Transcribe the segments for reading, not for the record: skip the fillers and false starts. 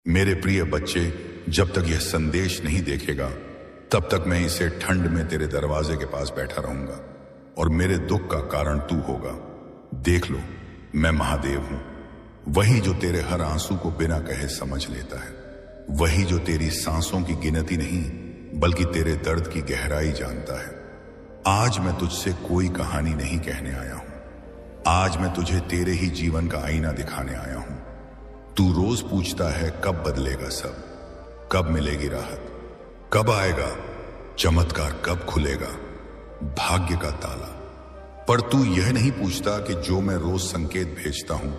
मेरे प्रिय बच्चे, जब तक यह संदेश नहीं देखेगा तब तक मैं इसे ठंड में तेरे दरवाजे के पास बैठा रहूंगा और मेरे दुख का कारण तू होगा। देख लो, मैं महादेव हूं, वही जो तेरे हर आंसू को बिना कहे समझ लेता है, वही जो तेरी सांसों की गिनती नहीं बल्कि तेरे दर्द की गहराई जानता है। आज मैं तुझसे कोई कहानी नहीं कहने आया हूं, आज मैं तुझे तेरे ही जीवन का आईना दिखाने आया हूं। तू रोज पूछता है कब बदलेगा सब, कब मिलेगी राहत, कब आएगा चमत्कार, कब खुलेगा भाग्य का ताला। पर तू यह नहीं पूछता कि जो मैं रोज संकेत भेजता हूं,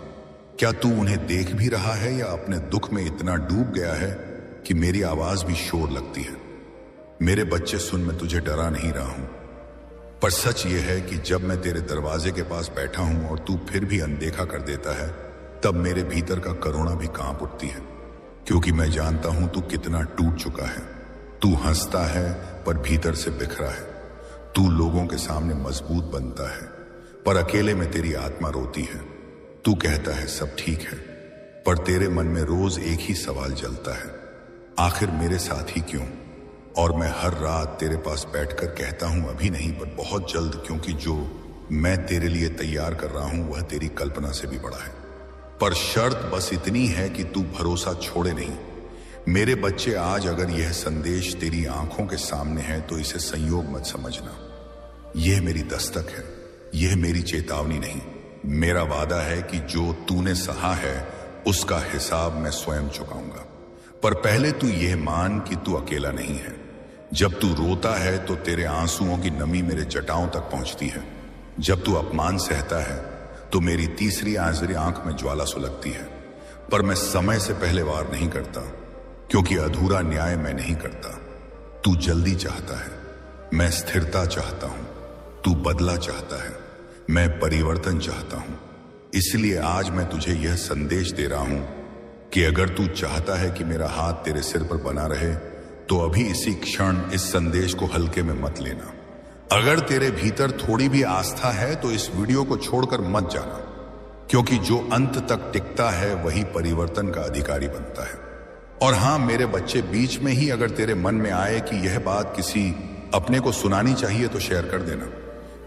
क्या तू उन्हें देख भी रहा है या अपने दुख में इतना डूब गया है कि मेरी आवाज भी शोर लगती है। मेरे बच्चे सुन, मैं तुझे डरा नहीं रहा हूं, पर सच यह है कि जब मैं तेरे दरवाजे के पास बैठा हूं और तू फिर भी अनदेखा कर देता है, तब मेरे भीतर का करुणा भी कांप उठती है, क्योंकि मैं जानता हूं तू कितना टूट चुका है। तू हंसता है पर भीतर से बिखरा है, तू लोगों के सामने मजबूत बनता है पर अकेले में तेरी आत्मा रोती है। तू कहता है सब ठीक है, पर तेरे मन में रोज एक ही सवाल जलता है, आखिर मेरे साथ ही क्यों। और मैं हर रात तेरे पास बैठकर कहता हूं अभी नहीं पर बहुत जल्द, क्योंकि जो मैं तेरे लिए तैयार कर रहा हूं वह तेरी कल्पना से भी बड़ा है। पर शर्त बस इतनी है कि तू भरोसा छोड़े नहीं। मेरे बच्चे, आज अगर यह संदेश तेरी आंखों के सामने है तो इसे संयोग मत समझना। यह मेरी दस्तक है, यह मेरी चेतावनी नहीं। मेरा वादा है कि जो तूने सहा है उसका हिसाब मैं स्वयं चुकाऊंगा। पर पहले तू यह मान कि तू अकेला नहीं है। जब तू रोता है तो तेरे आंसुओं की नमी मेरे जटाओं तक पहुंचती है। जब तू अपमान सहता है तो मेरी तीसरी आंजरी आंख में ज्वाला सुलगती है। पर मैं समय से पहले वार नहीं करता, क्योंकि अधूरा न्याय मैं नहीं करता। तू जल्दी चाहता है, मैं स्थिरता चाहता हूं। तू बदला चाहता है, मैं परिवर्तन चाहता हूं। इसलिए आज मैं तुझे यह संदेश दे रहा हूं कि अगर तू चाहता है कि मेरा हाथ तेरे सिर पर बना रहे तो अभी इसी क्षण इस संदेश को हल्के में मत लेना। अगर तेरे भीतर थोड़ी भी आस्था है तो इस वीडियो को छोड़कर मत जाना, क्योंकि जो अंत तक टिकता है वही परिवर्तन का अधिकारी बनता है। और हां मेरे बच्चे, बीच में ही अगर तेरे मन में आए कि यह बात किसी अपने को सुनानी चाहिए तो शेयर कर देना,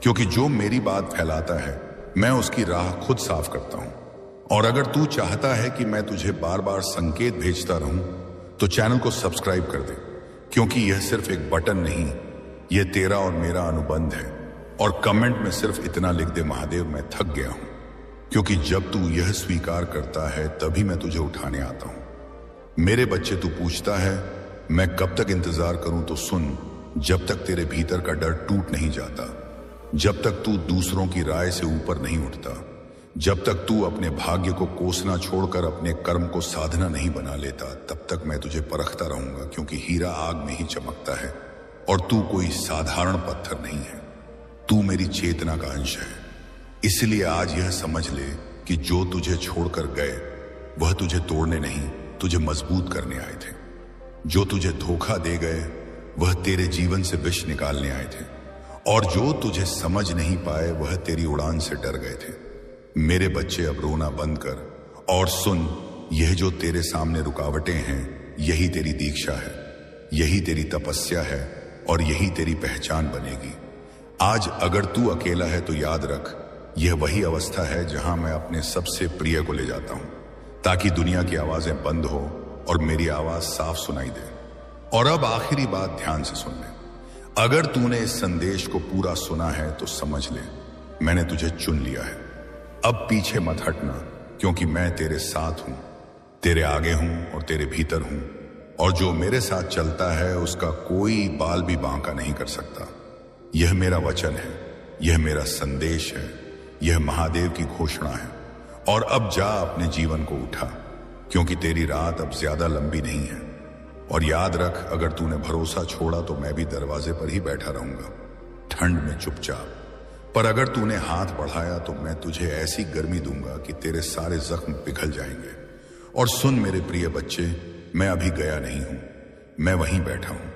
क्योंकि जो मेरी बात फैलाता है मैं उसकी राह खुद साफ करता हूं। और अगर तू चाहता है कि मैं तुझे बार बार संकेत भेजता रहूं तो चैनल को सब्सक्राइब कर दे, क्योंकि यह सिर्फ एक बटन नहीं, यह तेरा और मेरा अनुबंध है। और कमेंट में सिर्फ इतना लिख दे, महादेव मैं थक गया हूं, क्योंकि जब तू यह स्वीकार करता है तभी मैं तुझे उठाने आता हूं। मेरे बच्चे, तू पूछता है मैं कब तक इंतजार करूं, तो सुन, जब तक तेरे भीतर का डर टूट नहीं जाता, जब तक तू दूसरों की राय से ऊपर नहीं उठता, जब तक तू अपने भाग्य को कोसना छोड़कर अपने कर्म को साधना नहीं बना लेता, तब तक मैं तुझे परखता रहूंगा। क्योंकि हीरा आग में ही चमकता है और तू कोई साधारण पत्थर नहीं है, तू मेरी चेतना का अंश है। इसलिए आज यह समझ ले कि जो तुझे छोड़कर गए वह तुझे तोड़ने नहीं, तुझे मजबूत करने आए थे। जो तुझे धोखा दे गए वह तेरे जीवन से विष निकालने आए थे, और जो तुझे समझ नहीं पाए वह तेरी उड़ान से डर गए थे। मेरे बच्चे, अब रोना बंद कर और सुन, यह जो तेरे सामने रुकावटें हैं यही तेरी दीक्षा है, यही तेरी तपस्या है और यही तेरी पहचान बनेगी। आज अगर तू अकेला है तो याद रख, यह वही अवस्था है जहां मैं अपने सबसे प्रिय को ले जाता हूं, ताकि दुनिया की आवाजें बंद हो और मेरी आवाज साफ सुनाई दे। और अब आखिरी बात ध्यान से सुन ले, अगर तूने इस संदेश को पूरा सुना है तो समझ ले मैंने तुझे चुन लिया है। अब पीछे मत हटना, क्योंकि मैं तेरे साथ हूं, तेरे आगे हूं और तेरे भीतर हूं। और जो मेरे साथ चलता है उसका कोई बाल भी बांका नहीं कर सकता। यह मेरा वचन है, यह मेरा संदेश है, यह महादेव की घोषणा है। और अब जा अपने जीवन को उठा, क्योंकि तेरी रात अब ज्यादा लंबी नहीं है। और याद रख, अगर तूने भरोसा छोड़ा तो मैं भी दरवाजे पर ही बैठा रहूंगा, ठंड में चुपचाप। पर अगर तूने हाथ बढ़ाया तो मैं तुझे ऐसी गर्मी दूंगा कि तेरे सारे जख्म पिघल जाएंगे। और सुन मेरे प्रिय बच्चे, मैं अभी गया नहीं हूं, मैं वहीं बैठा हूं,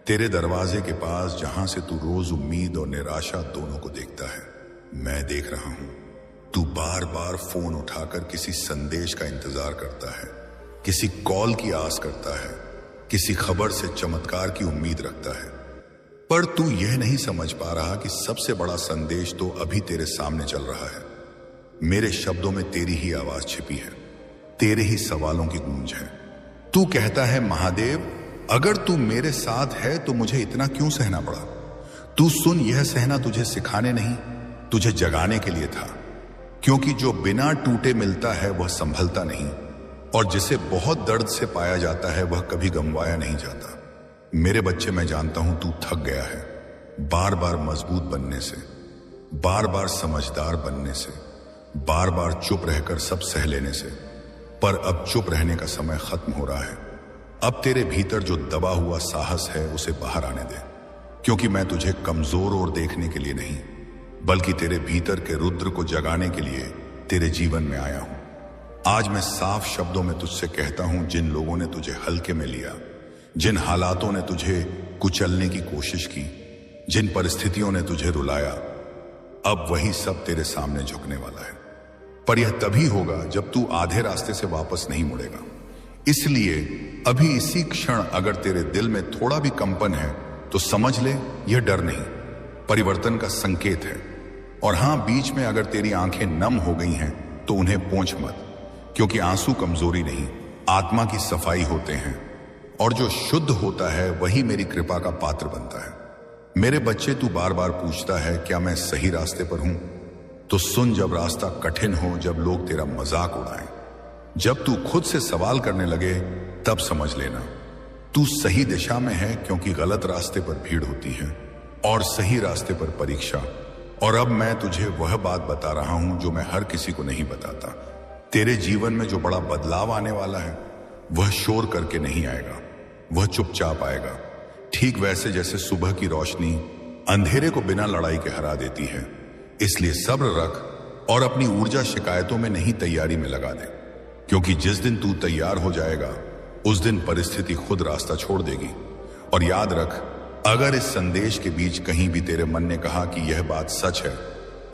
तेरे दरवाजे के पास, जहां से तू रोज उम्मीद और निराशा दोनों को देखता है। मैं देख रहा हूं, तू बार बार फोन उठाकर किसी संदेश का इंतजार करता है, किसी कॉल की आस करता है, किसी खबर से चमत्कार की उम्मीद रखता है। पर तू यह नहीं समझ पा रहा कि सबसे बड़ा संदेश तो अभी तेरे सामने चल रहा है। मेरे शब्दों में तेरी ही आवाज छिपी है, तेरे ही सवालों की गूंज है। तू कहता है, महादेव अगर तू मेरे साथ है तो मुझे इतना क्यों सहना पड़ा? तू सुन, यह सहना तुझे सिखाने नहीं, तुझे जगाने के लिए था। क्योंकि जो बिना टूटे मिलता है वह संभलता नहीं, और जिसे बहुत दर्द से पाया जाता है वह कभी गंवाया नहीं जाता। मेरे बच्चे, मैं जानता हूं तू थक गया है बार बार मजबूत बनने से, बार बार समझदार बनने से, बार बार चुप रहकर सब सह लेने से। पर अब चुप रहने का समय खत्म हो रहा है। अब तेरे भीतर जो दबा हुआ साहस है उसे बाहर आने दे। क्योंकि मैं तुझे कमजोर और देखने के लिए नहीं, बल्कि तेरे भीतर के रुद्र को जगाने के लिए तेरे जीवन में आया हूं। आज मैं साफ शब्दों में तुझसे कहता हूं, जिन लोगों ने तुझे हल्के में लिया, जिन हालातों ने तुझे कुचलने की कोशिश की, जिन परिस्थितियों ने तुझे रुलाया, अब वही सब तेरे सामने झुकने वाला है। पर यह तभी होगा जब तू आधे रास्ते से वापस नहीं मुड़ेगा। इसलिए अभी इसी क्षण अगर तेरे दिल में थोड़ा भी कंपन है तो समझ ले, यह डर नहीं, परिवर्तन का संकेत है। और हां, बीच में अगर तेरी आंखें नम हो गई हैं तो उन्हें पोंछ मत, क्योंकि आंसू कमजोरी नहीं, आत्मा की सफाई होते हैं। और जो शुद्ध होता है वही मेरी कृपा का पात्र बनता है। मेरे बच्चे, तू बार बार पूछता है क्या मैं सही रास्ते पर हूं? तो सुन, जब रास्ता कठिन हो, जब लोग तेरा मजाक उड़ाएं, जब तू खुद से सवाल करने लगे, तब समझ लेना तू सही दिशा में है। क्योंकि गलत रास्ते पर भीड़ होती है और सही रास्ते पर परीक्षा। और अब मैं तुझे वह बात बता रहा हूं जो मैं हर किसी को नहीं बताता। तेरे जीवन में जो बड़ा बदलाव आने वाला है वह शोर करके नहीं आएगा, वह चुपचाप आएगा। ठीक वैसे जैसे सुबह की रोशनी अंधेरे को बिना लड़ाई के हरा देती है। इसलिए सब्र रख और अपनी ऊर्जा शिकायतों में नहीं, तैयारी में लगा दे। क्योंकि जिस दिन तू तैयार हो जाएगा उस दिन परिस्थिति खुद रास्ता छोड़ देगी। और याद रख, अगर इस संदेश के बीच कहीं भी तेरे मन ने कहा कि यह बात सच है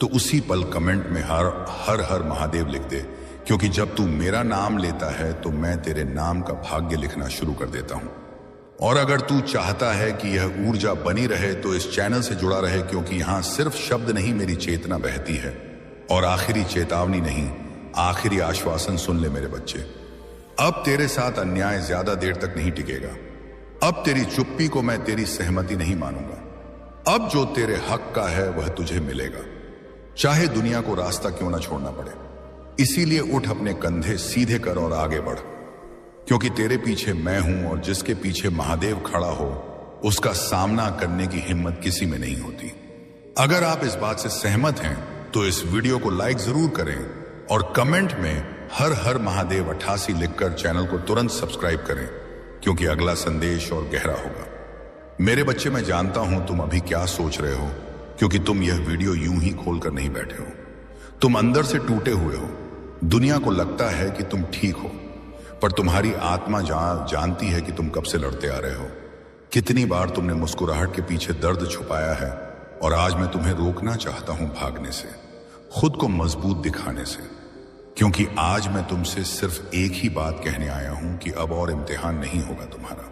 तो उसी पल कमेंट में हर हर महादेव लिख दे। क्योंकि जब तू मेरा नाम लेता है तो मैं तेरे नाम का भाग्य लिखना शुरू कर देता हूं। और अगर तू चाहता है कि यह ऊर्जा बनी रहे तो इस चैनल से जुड़ा रहे, क्योंकि यहां सिर्फ शब्द नहीं, मेरी चेतना बहती है। और आखिरी चेतावनी नहीं, आखिरी आश्वासन सुन ले मेरे बच्चे। अब तेरे साथ अन्याय ज्यादा देर तक नहीं टिकेगा। अब तेरी चुप्पी को मैं तेरी सहमति नहीं मानूंगा। अब जो तेरे हक का है वह तुझे मिलेगा, चाहे दुनिया को रास्ता क्यों ना छोड़ना पड़े। इसीलिए उठ, अपने कंधे सीधे कर और आगे बढ़। क्योंकि तेरे पीछे मैं हूं, और जिसके पीछे महादेव खड़ा हो उसका सामना करने की हिम्मत किसी में नहीं होती। अगर आप इस बात से सहमत हैं तो इस वीडियो को लाइक जरूर करें और कमेंट में हर हर महादेव 88 लिखकर चैनल को तुरंत सब्सक्राइब करें, क्योंकि अगला संदेश और गहरा होगा। मेरे बच्चे, मैं जानता हूं तुम अभी क्या सोच रहे हो, क्योंकि तुम यह वीडियो यूं ही खोलकर नहीं बैठे हो। तुम अंदर से टूटे हुए हो। दुनिया को लगता है कि तुम ठीक हो, पर तुम्हारी आत्मा जानती है कि तुम कब से लड़ते आ रहे हो। कितनी बार तुमने मुस्कुराहट के पीछे दर्द छुपाया है, और आज मैं तुम्हें रोकना चाहता हूं भागने से, खुद को मजबूत दिखाने से। क्योंकि आज मैं तुमसे सिर्फ एक ही बात कहने आया हूं कि अब और इम्तिहान नहीं होगा तुम्हारा।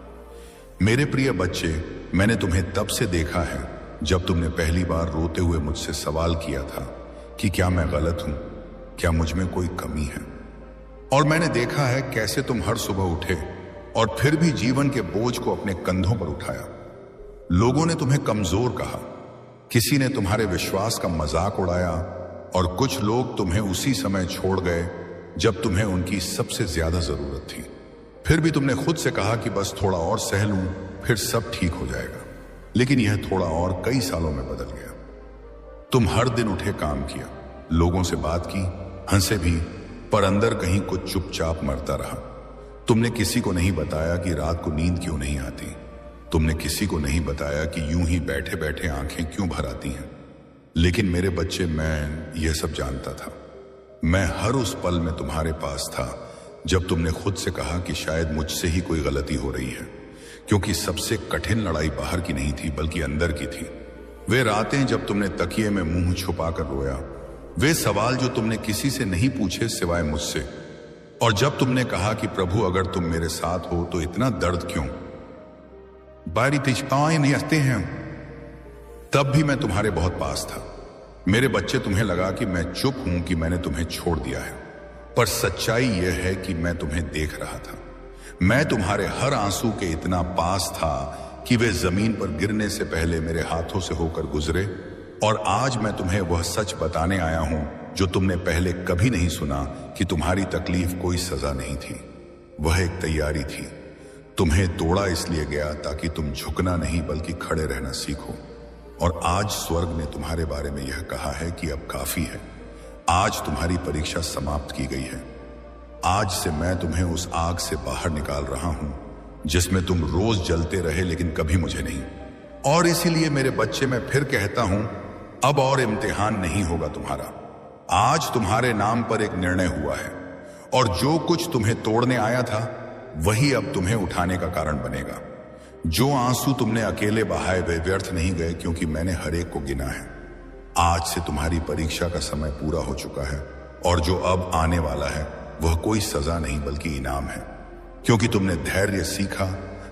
मेरे प्रिय बच्चे, मैंने तुम्हें तब से देखा है जब तुमने पहली बार रोते हुए मुझसे सवाल किया था कि क्या मैं गलत हूं, क्या मुझ में कोई कमी है। और मैंने देखा है कैसे तुम हर सुबह उठे और फिर भी जीवन के बोझ को अपने कंधों पर उठाया। लोगों ने तुम्हें कमजोर कहा, किसी ने तुम्हारे विश्वास का मजाक उड़ाया, और कुछ लोग तुम्हें उसी समय छोड़ गए जब तुम्हें उनकी सबसे ज्यादा जरूरत थी। फिर भी तुमने खुद से कहा कि बस थोड़ा और सह लूं, फिर सब ठीक हो जाएगा। लेकिन यह थोड़ा और कई सालों में बदल गया। तुम हर दिन उठे, काम किया, लोगों से बात की, हंसे भी, पर अंदर कहीं कुछ चुपचाप मरता रहा। तुमने किसी को नहीं बताया कि रात को नींद क्यों नहीं आती। तुमने किसी को नहीं बताया कि यूं ही बैठे बैठे आंखें क्यों भर आती हैं। लेकिन मेरे बच्चे, मैं यह सब जानता था। मैं हर उस पल में तुम्हारे पास था जब तुमने खुद से कहा कि शायद मुझसे ही कोई गलती हो रही है। क्योंकि सबसे कठिन लड़ाई बाहर की नहीं थी, बल्कि अंदर की थी। वे रातें जब तुमने तकिए में मुंह छुपाकर रोया, वे सवाल जो तुमने किसी से नहीं पूछे सिवाय मुझसे, और जब तुमने कहा कि प्रभु अगर तुम मेरे साथ हो तो इतना दर्द क्यों, बारी तिछाएं नहीं हंसते हैं, तब भी मैं तुम्हारे बहुत पास था। मेरे बच्चे, तुम्हें लगा कि मैं चुप हूं, कि मैंने तुम्हें छोड़ दिया है, पर सच्चाई यह है कि मैं तुम्हें देख रहा था। मैं तुम्हारे हर आंसू के इतना पास था कि वे जमीन पर गिरने से पहले मेरे हाथों से होकर गुजरे। और आज मैं तुम्हें वह सच बताने आया हूं जो तुमने पहले कभी नहीं सुना, कि तुम्हारी तकलीफ कोई सजा नहीं थी, वह एक तैयारी थी। तुम्हें तोड़ा इसलिए गया ताकि तुम झुकना नहीं बल्कि खड़े रहना सीखो। और आज स्वर्ग ने तुम्हारे बारे में यह कहा है कि अब काफी है। आज तुम्हारी परीक्षा समाप्त की गई है। आज से मैं तुम्हें उस आग से बाहर निकाल रहा हूं जिसमें तुम रोज जलते रहे लेकिन कभी मुझे नहीं। और इसीलिए मेरे बच्चे, मैं फिर कहता हूं, अब और इम्तिहान नहीं होगा तुम्हारा। आज तुम्हारे नाम पर एक निर्णय हुआ है, और जो कुछ तुम्हें तोड़ने आया था वही अब तुम्हें उठाने का कारण बनेगा। जो आंसू तुमने अकेले बहाए वे व्यर्थ नहीं गए, क्योंकि मैंने हर एक को गिना है। आज से तुम्हारी परीक्षा का समय पूरा हो चुका है, और जो अब आने वाला है वह कोई सजा नहीं बल्कि इनाम है, क्योंकि तुमने धैर्य सीखा,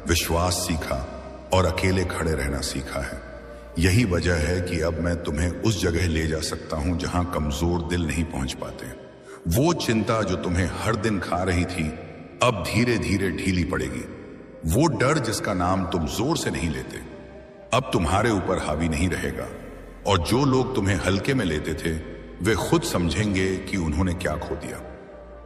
विश्वास सीखा और अकेले खड़े रहना सीखा है। यही वजह है कि अब मैं तुम्हें उस जगह ले जा सकता हूं जहां कमजोर दिल नहीं पहुंच पाते। वो चिंता जो तुम्हें हर दिन खा रही थी अब धीरे धीरे ढीली पड़ेगी। वो डर जिसका नाम तुम जोर से नहीं लेते अब तुम्हारे ऊपर हावी नहीं रहेगा। और जो लोग तुम्हें हल्के में लेते थे वे खुद समझेंगे कि उन्होंने क्या खो दिया।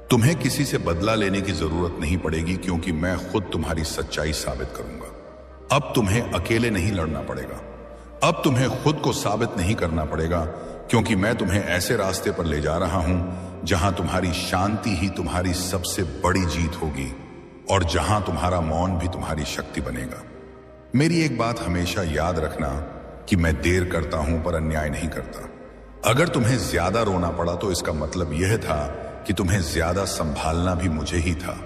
तुम्हें किसी से बदला लेने की जरूरत नहीं पड़ेगी, क्योंकि मैं खुद तुम्हारी सच्चाई साबित करूंगा। अब तुम्हें अकेले नहीं लड़ना पड़ेगा। अब तुम्हें खुद को साबित नहीं करना पड़ेगा, क्योंकि मैं तुम्हें ऐसे रास्ते पर ले जा रहा हूं जहां तुम्हारी शांति ही तुम्हारी सबसे बड़ी जीत होगी, और जहां तुम्हारा मौन भी तुम्हारी शक्ति बनेगा। मेरी एक बात हमेशा याद रखना कि मैं देर करता हूं पर अन्याय नहीं करता। अगर तुम्हें ज्यादा रोना पड़ा तो इसका मतलब यह था कि तुम्हें ज्यादा संभालना भी मुझे ही था।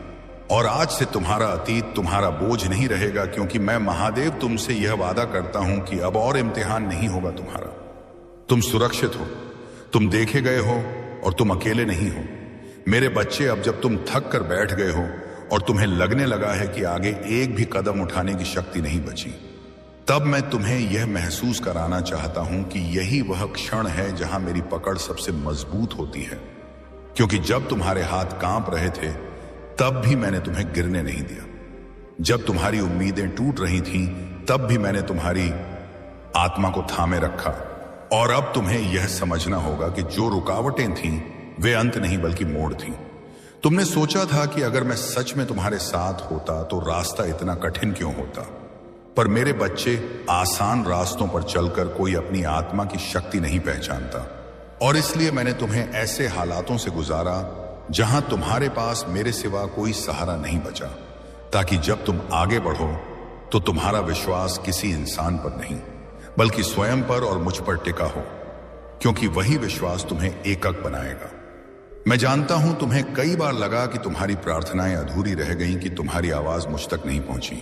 और आज से तुम्हारा अतीत तुम्हारा बोझ नहीं रहेगा, क्योंकि मैं महादेव तुमसे यह वादा करता हूं कि अब और इम्तिहान नहीं होगा तुम्हारा। तुम सुरक्षित हो, तुम देखे गए हो, और तुम अकेले नहीं हो। मेरे बच्चे, अब जब तुम थक कर बैठ गए हो और तुम्हें लगने लगा है कि आगे एक भी कदम उठाने की शक्ति नहीं बची, तब मैं तुम्हें यह महसूस कराना चाहता हूं कि यही वह क्षण है जहां मेरी पकड़ सबसे मजबूत होती है। क्योंकि जब तुम्हारे हाथ कांप रहे थे तब भी मैंने तुम्हें गिरने नहीं दिया। जब तुम्हारी उम्मीदें टूट रही थीं तब भी मैंने तुम्हारी आत्मा को थामे रखा। और अब तुम्हें यह समझना होगा कि जो रुकावटें थीं वे अंत नहीं बल्कि मोड़ थीं। तुमने सोचा था कि अगर मैं सच में तुम्हारे साथ होता तो रास्ता इतना कठिन क्यों होता, पर मेरे बच्चे, आसान रास्तों पर चलकर कोई अपनी आत्मा की शक्ति नहीं पहचानता। और इसलिए मैंने तुम्हें ऐसे हालातों से गुजारा जहां तुम्हारे पास मेरे सिवा कोई सहारा नहीं बचा, ताकि जब तुम आगे बढ़ो तो तुम्हारा विश्वास किसी इंसान पर नहीं बल्कि स्वयं पर और मुझ पर टिका हो, क्योंकि वही विश्वास तुम्हें एकक बनाएगा। मैं जानता हूं तुम्हें कई बार लगा कि तुम्हारी प्रार्थनाएं अधूरी रह गईं, कि तुम्हारी आवाज मुझ तक नहीं पहुंची,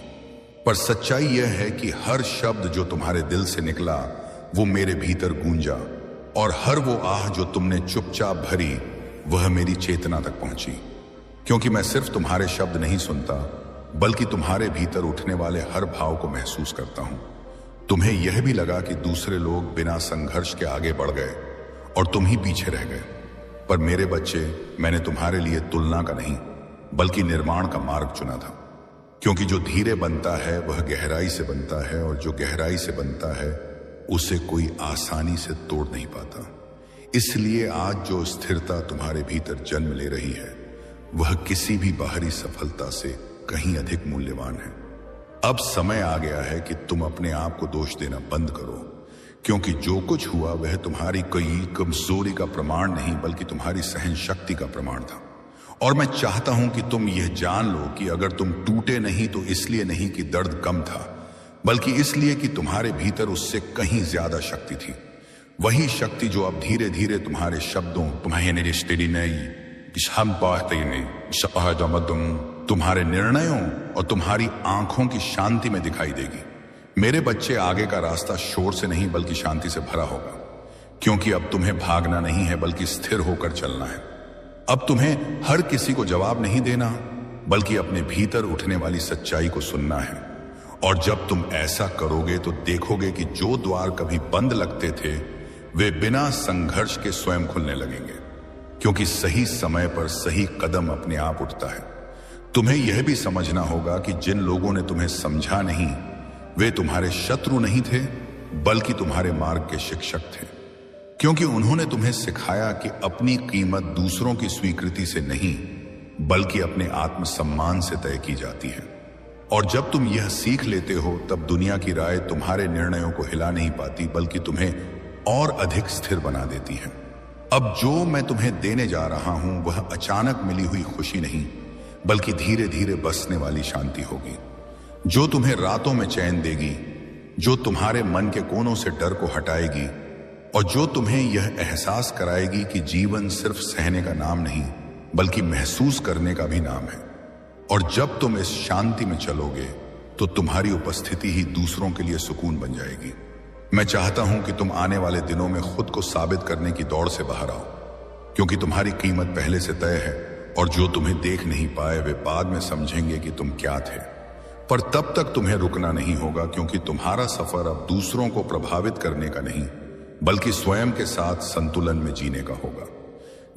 पर सच्चाई यह है कि हर शब्द जो तुम्हारे दिल से निकला वो मेरे भीतर गूंजा, और हर वो आह जो तुमने चुपचाप भरी वह मेरी चेतना तक पहुंची। क्योंकि मैं सिर्फ तुम्हारे शब्द नहीं सुनता बल्कि तुम्हारे भीतर उठने वाले हर भाव को महसूस करता हूं। तुम्हें यह भी लगा कि दूसरे लोग बिना संघर्ष के आगे बढ़ गए और तुम ही पीछे रह गए, पर मेरे बच्चे, मैंने तुम्हारे लिए तुलना का नहीं बल्कि निर्माण का मार्ग चुना था। क्योंकि जो धीरे बनता है वह गहराई से बनता है, और जो गहराई से बनता है उसे कोई आसानी से तोड़ नहीं पाता। इसलिए आज जो स्थिरता तुम्हारे भीतर जन्म ले रही है वह किसी भी बाहरी सफलता से कहीं अधिक मूल्यवान है। अब समय आ गया है कि तुम अपने आप को दोष देना बंद करो, क्योंकि जो कुछ हुआ वह तुम्हारी कोई कमजोरी का प्रमाण नहीं बल्कि तुम्हारी सहन शक्ति का प्रमाण था। और मैं चाहता हूं कि तुम यह जान लो कि अगर तुम टूटे नहीं तो इसलिए नहीं कि दर्द कम था, बल्कि इसलिए कि तुम्हारे भीतर उससे कहीं ज्यादा शक्ति थी। वही शक्ति जो अब धीरे धीरे तुम्हारे शब्दों, तुम्हारे निर्णयों और तुम्हारी आंखों की शांति में दिखाई देगी। मेरे बच्चे, आगे का रास्ता शोर से नहीं बल्कि शांति से भरा होगा, क्योंकि अब तुम्हें भागना नहीं है बल्कि स्थिर होकर चलना है। अब तुम्हें हर किसी को जवाब नहीं देना, बल्कि अपने भीतर उठने वाली सच्चाई को सुनना है। और जब तुम ऐसा करोगे तो देखोगे कि जो द्वार कभी बंद लगते थे वे बिना संघर्ष के स्वयं खुलने लगेंगे, क्योंकि सही समय पर सही कदम अपने आप उठता है। तुम्हें यह भी समझना होगा कि जिन लोगों ने तुम्हें समझा नहीं वे तुम्हारे शत्रु नहीं थे, बल्कि तुम्हारे मार्ग के शिक्षक थे, क्योंकि उन्होंने तुम्हें सिखाया कि अपनी कीमत दूसरों की स्वीकृति से नहीं बल्कि अपने आत्मसम्मान से तय की जाती है। और जब तुम यह सीख लेते हो तब दुनिया की राय तुम्हारे निर्णयों को हिला नहीं पाती, बल्कि तुम्हें और अधिक स्थिर बना देती है। अब जो मैं तुम्हें देने जा रहा हूं वह अचानक मिली हुई खुशी नहीं, बल्कि धीरे धीरे बसने वाली शांति होगी, जो तुम्हें रातों में चैन देगी, जो तुम्हारे मन के कोनों से डर को हटाएगी और जो तुम्हें यह एहसास कराएगी कि जीवन सिर्फ सहने का नाम नहीं बल्कि महसूस करने का भी नाम है। और जब तुम इस शांति में चलोगे तो तुम्हारी उपस्थिति ही दूसरों के लिए सुकून बन जाएगी। मैं चाहता हूं कि तुम आने वाले दिनों में खुद को साबित करने की दौड़ से बाहर आओ, क्योंकि तुम्हारी कीमत पहले से तय है और जो तुम्हें देख नहीं पाए वे बाद में समझेंगे कि तुम क्या थे। पर तब तक तुम्हें रुकना नहीं होगा, क्योंकि तुम्हारा सफर अब दूसरों को प्रभावित करने का नहीं बल्कि स्वयं के साथ संतुलन में जीने का होगा,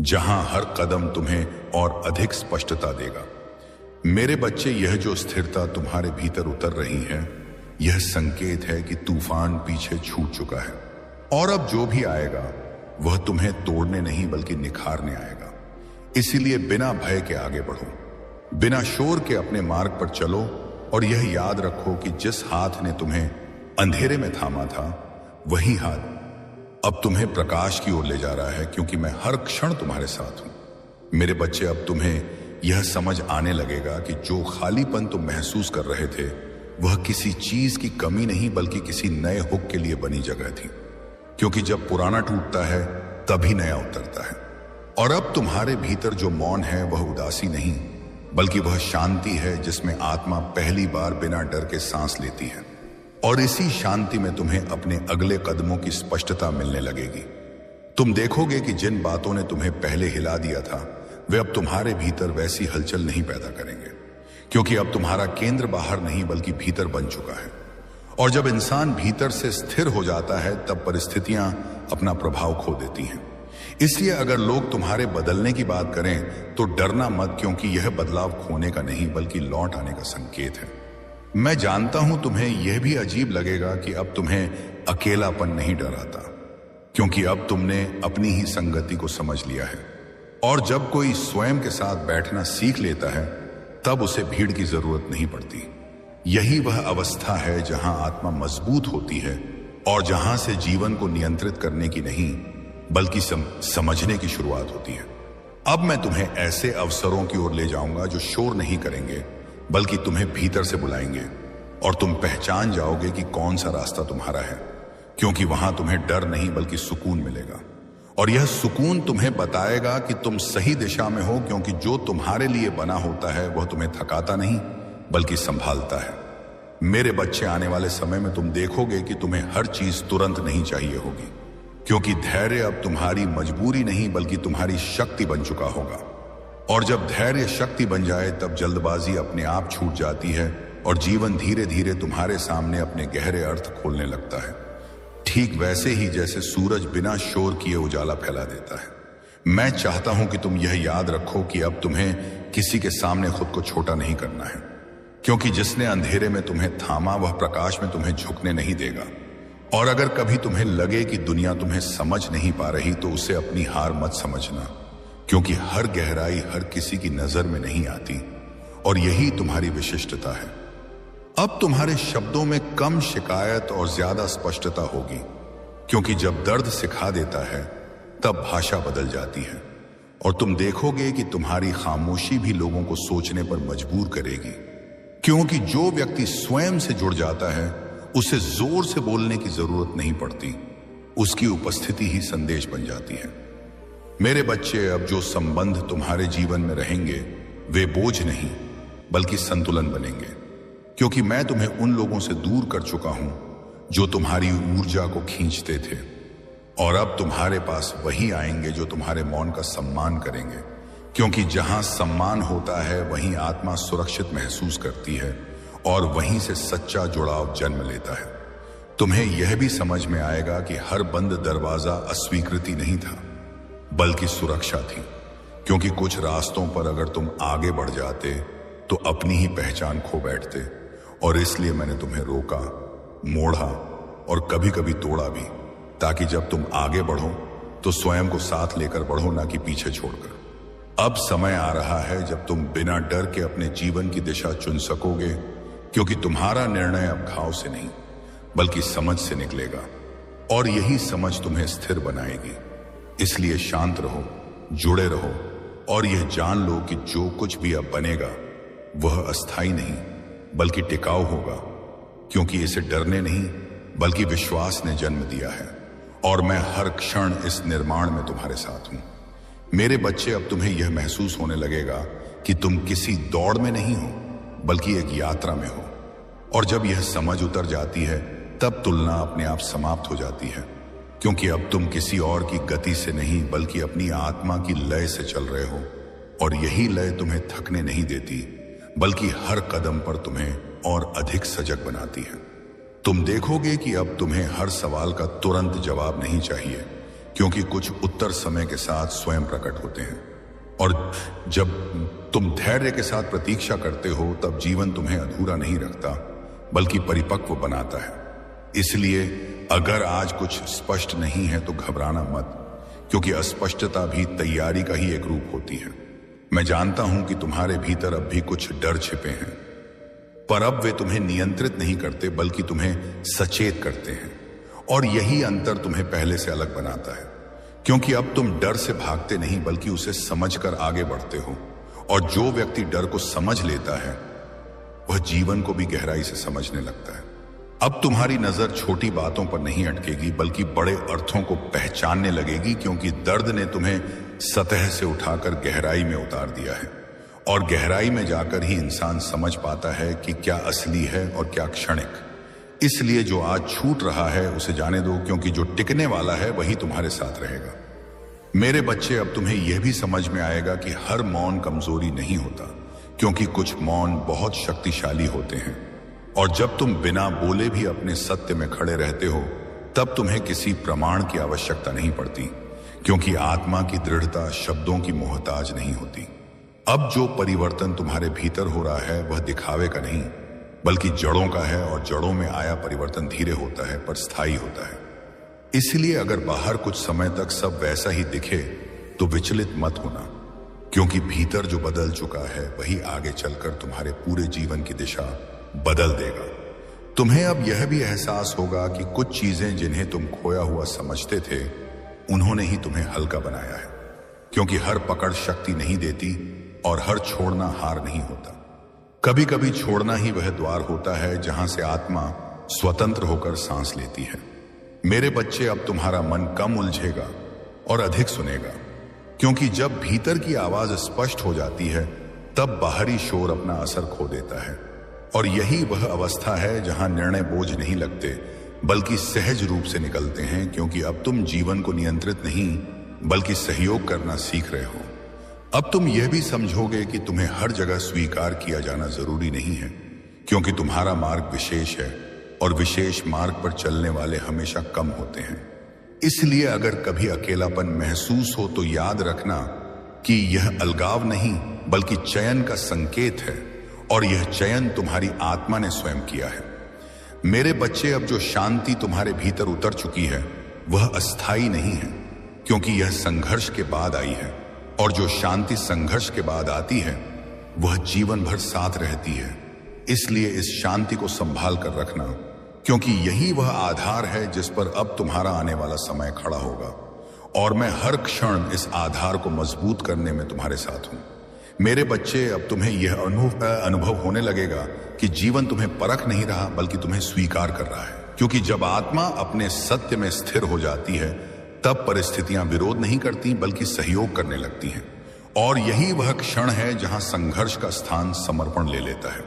जहां हर कदम तुम्हें और अधिक स्पष्टता देगा। मेरे बच्चे, यह जो स्थिरता तुम्हारे भीतर उतर रही है यह संकेत है कि तूफान पीछे छूट चुका है और अब जो भी आएगा वह तुम्हें तोड़ने नहीं बल्कि निखारने आएगा। इसीलिए बिना भय के आगे बढ़ो, बिना शोर के अपने मार्ग पर चलो और यह याद रखो कि जिस हाथ ने तुम्हें अंधेरे में थामा था वही हाथ अब तुम्हें प्रकाश की ओर ले जा रहा है, क्योंकि मैं हर क्षण तुम्हारे साथ हूं। मेरे बच्चे, अब तुम्हें यह समझ आने लगेगा कि जो खालीपन तुम महसूस कर रहे थे वह किसी चीज की कमी नहीं बल्कि किसी नए हुक के लिए बनी जगह थी, क्योंकि जब पुराना टूटता है तभी नया उतरता है। और अब तुम्हारे भीतर जो मौन है वह उदासी नहीं बल्कि वह शांति है, जिसमें आत्मा पहली बार बिना डर के सांस लेती है। और इसी शांति में तुम्हें अपने अगले कदमों की स्पष्टता मिलने लगेगी। तुम देखोगे कि जिन बातों ने तुम्हें पहले हिला दिया था वे अब तुम्हारे भीतर वैसी हलचल नहीं पैदा करेंगे, क्योंकि अब तुम्हारा केंद्र बाहर नहीं बल्कि भीतर बन चुका है। और जब इंसान भीतर से स्थिर हो जाता है तब परिस्थितियां अपना प्रभाव खो देती हैं। इसलिए अगर लोग तुम्हारे बदलने की बात करें तो डरना मत, क्योंकि यह बदलाव खोने का नहीं बल्कि लौट आने का संकेत है। मैं जानता हूं तुम्हें यह भी अजीब लगेगा कि अब तुम्हें अकेलापन नहीं डराता, क्योंकि अब तुमने अपनी ही संगति को समझ लिया है। और जब कोई स्वयं के साथ बैठना सीख लेता है तब उसे भीड़ की जरूरत नहीं पड़ती। यही वह अवस्था है जहां आत्मा मजबूत होती है और जहां से जीवन को नियंत्रित करने की नहीं बल्कि समझने की शुरुआत होती है। अब मैं तुम्हें ऐसे अवसरों की ओर ले जाऊंगा जो शोर नहीं करेंगे बल्कि तुम्हें भीतर से बुलाएंगे और तुम पहचान जाओगे कि कौन सा रास्ता तुम्हारा है, क्योंकि वहां तुम्हें डर नहीं बल्कि सुकून मिलेगा। और यह सुकून तुम्हें बताएगा कि तुम सही दिशा में हो, क्योंकि जो तुम्हारे लिए बना होता है वह तुम्हें थकाता नहीं बल्कि संभालता है। मेरे बच्चे, आने वाले समय में तुम देखोगे कि तुम्हें हर चीज तुरंत नहीं चाहिए होगी, क्योंकि धैर्य अब तुम्हारी मजबूरी नहीं बल्कि तुम्हारी शक्ति बन चुका होगा। और जब धैर्य शक्ति बन जाए तब जल्दबाजी अपने आप छूट जाती है और जीवन धीरे धीरे तुम्हारे सामने अपने गहरे अर्थ खोलने लगता है, ठीक वैसे ही जैसे सूरज बिना शोर किए उजाला फैला देता है। मैं चाहता हूं कि तुम यह याद रखो कि अब तुम्हें किसी के सामने खुद को छोटा नहीं करना है, क्योंकि जिसने अंधेरे में तुम्हें थामा वह प्रकाश में तुम्हें झुकने नहीं देगा। और अगर कभी तुम्हें लगे कि दुनिया तुम्हें समझ नहीं पा रही तो उसे अपनी हार मत समझना, क्योंकि हर गहराई हर किसी की नजर में नहीं आती और यही तुम्हारी विशिष्टता है। अब तुम्हारे शब्दों में कम शिकायत और ज्यादा स्पष्टता होगी, क्योंकि जब दर्द सिखा देता है तब भाषा बदल जाती है और तुम देखोगे कि तुम्हारी खामोशी भी लोगों को सोचने पर मजबूर करेगी, क्योंकि जो व्यक्ति स्वयं से जुड़ जाता है उसे जोर से बोलने की जरूरत नहीं पड़ती, उसकी उपस्थिति ही संदेश बन जाती है। मेरे बच्चे, अब जो संबंध तुम्हारे जीवन में रहेंगे वे बोझ नहीं बल्कि संतुलन बनेंगे, क्योंकि मैं तुम्हें उन लोगों से दूर कर चुका हूं जो तुम्हारी ऊर्जा को खींचते थे, और अब तुम्हारे पास वही आएंगे जो तुम्हारे मौन का सम्मान करेंगे, क्योंकि जहां सम्मान होता है वहीं आत्मा सुरक्षित महसूस करती है और वहीं से सच्चा जुड़ाव जन्म लेता है। तुम्हें यह भी समझ में आएगा कि हर बंद दरवाजा अस्वीकृति नहीं था, बल्कि सुरक्षा थी। क्योंकि कुछ रास्तों पर अगर तुम आगे बढ़ जाते तो अपनी ही पहचान खो बैठते, और इसलिए मैंने तुम्हें रोका, मोड़ा और कभी कभी तोड़ा भी, ताकि जब तुम आगे बढ़ो तो स्वयं को साथ लेकर बढ़ो, ना कि पीछे छोड़कर। अब समय आ रहा है जब तुम बिना डर के अपने जीवन की दिशा चुन सकोगे, क्योंकि तुम्हारा निर्णय अब घाव से नहीं बल्कि समझ से निकलेगा, और यही समझ तुम्हें स्थिर बनाएगी। इसलिए शांत रहो, जुड़े रहो और यह जान लो कि जो कुछ भी अब बनेगा वह अस्थाई नहीं बल्कि टिकाऊ होगा, क्योंकि इसे डरने नहीं बल्कि विश्वास ने जन्म दिया है। और मैं हर क्षण इस निर्माण में तुम्हारे साथ हूं। मेरे बच्चे, अब तुम्हें यह महसूस होने लगेगा कि तुम किसी दौड़ में नहीं हो बल्कि एक यात्रा में हो, और जब यह समझ उतर जाती है तब तुलना अपने आप समाप्त हो जाती है, क्योंकि अब तुम किसी और की गति से नहीं बल्कि अपनी आत्मा की लय से चल रहे हो, और यही लय तुम्हें थकने नहीं देती बल्कि हर कदम पर तुम्हें और अधिक सजग बनाती है। तुम देखोगे कि अब तुम्हें हर सवाल का तुरंत जवाब नहीं चाहिए, क्योंकि कुछ उत्तर समय के साथ स्वयं प्रकट होते हैं, और जब तुम धैर्य के साथ प्रतीक्षा करते हो तब जीवन तुम्हें अधूरा नहीं रखता बल्कि परिपक्व बनाता है। इसलिए अगर आज कुछ स्पष्ट नहीं है तो घबराना मत, क्योंकि अस्पष्टता भी तैयारी का ही एक रूप होती है। मैं जानता हूं कि तुम्हारे भीतर अब भी कुछ डर छिपे हैं, पर अब वे तुम्हें नियंत्रित नहीं करते बल्कि तुम्हें सचेत करते हैं, और यही अंतर तुम्हें पहले से अलग बनाता है। क्योंकि अब तुम डर से भागते नहीं बल्कि उसे समझकर आगे बढ़ते हो, और जो व्यक्ति डर को समझ लेता है वह जीवन को भी गहराई से समझने लगता है। अब तुम्हारी नजर छोटी बातों पर नहीं अटकेगी बल्कि बड़े अर्थों को पहचानने लगेगी, क्योंकि दर्द ने तुम्हें सतह से उठाकर गहराई में उतार दिया है, और गहराई में जाकर ही इंसान समझ पाता है कि क्या असली है और क्या क्षणिक। इसलिए जो आज छूट रहा है उसे जाने दो, क्योंकि जो टिकने वाला है वही तुम्हारे साथ रहेगा। मेरे बच्चे, अब तुम्हें यह भी समझ में आएगा कि हर मौन कमजोरी नहीं होता, क्योंकि कुछ मौन बहुत शक्तिशाली होते हैं, और जब तुम बिना बोले भी अपने सत्य में खड़े रहते हो तब तुम्हें किसी प्रमाण की आवश्यकता नहीं पड़ती, क्योंकि आत्मा की दृढ़ता शब्दों की मोहताज नहीं होती। अब जो परिवर्तन तुम्हारे भीतर हो रहा है वह दिखावे का नहीं बल्कि जड़ों का है, और जड़ों में आया परिवर्तन धीरे होता है पर स्थायी होता है। इसलिए अगर बाहर कुछ समय तक सब वैसा ही दिखे तो विचलित मत होना, क्योंकि भीतर जो बदल चुका है वही आगे चलकर तुम्हारे पूरे जीवन की दिशा बदल देगा। तुम्हें अब यह भी एहसास होगा कि कुछ चीजें जिन्हें तुम खोया हुआ समझते थे उन्होंने ही तुम्हें हल्का बनाया है, क्योंकि हर पकड़ शक्ति नहीं देती और हर छोड़ना हार नहीं होता। कभी कभी छोड़ना ही वह द्वार होता है जहां से आत्मा स्वतंत्र होकर सांस लेती है। मेरे बच्चे, अब तुम्हारा मन कम उलझेगा और अधिक सुनेगा, क्योंकि जब भीतर की आवाज स्पष्ट हो जाती है तब बाहरी शोर अपना असर खो देता है, और यही वह अवस्था है जहां निर्णय बोझ नहीं लगते बल्कि सहज रूप से निकलते हैं, क्योंकि अब तुम जीवन को नियंत्रित नहीं बल्कि सहयोग करना सीख रहे हो। अब तुम यह भी समझोगे कि तुम्हें हर जगह स्वीकार किया जाना जरूरी नहीं है, क्योंकि तुम्हारा मार्ग विशेष है और विशेष मार्ग पर चलने वाले हमेशा कम होते हैं। इसलिए अगर कभी अकेलापन महसूस हो तो याद रखना कि यह अलगाव नहीं बल्कि चयन का संकेत है, और यह चयन तुम्हारी आत्मा ने स्वयं किया है। मेरे बच्चे, अब जो शांति तुम्हारे भीतर उतर चुकी है वह अस्थाई नहीं है, क्योंकि यह संघर्ष के बाद आई है, और जो शांति संघर्ष के बाद आती है वह जीवन भर साथ रहती है। इसलिए इस शांति को संभाल कर रखना, क्योंकि यही वह आधार है जिस पर अब तुम्हारा आने वाला समय खड़ा होगा, और मैं हर क्षण इस आधार को मजबूत करने में तुम्हारे साथ हूं। मेरे बच्चे, अब तुम्हें यह अनुभव होने लगेगा कि जीवन तुम्हें परख नहीं रहा बल्कि तुम्हें स्वीकार कर रहा है, क्योंकि जब आत्मा अपने सत्य में स्थिर हो जाती है तब परिस्थितियां विरोध नहीं करती बल्कि सहयोग करने लगती हैं, और यही वह क्षण है जहां संघर्ष का स्थान समर्पण ले लेता है,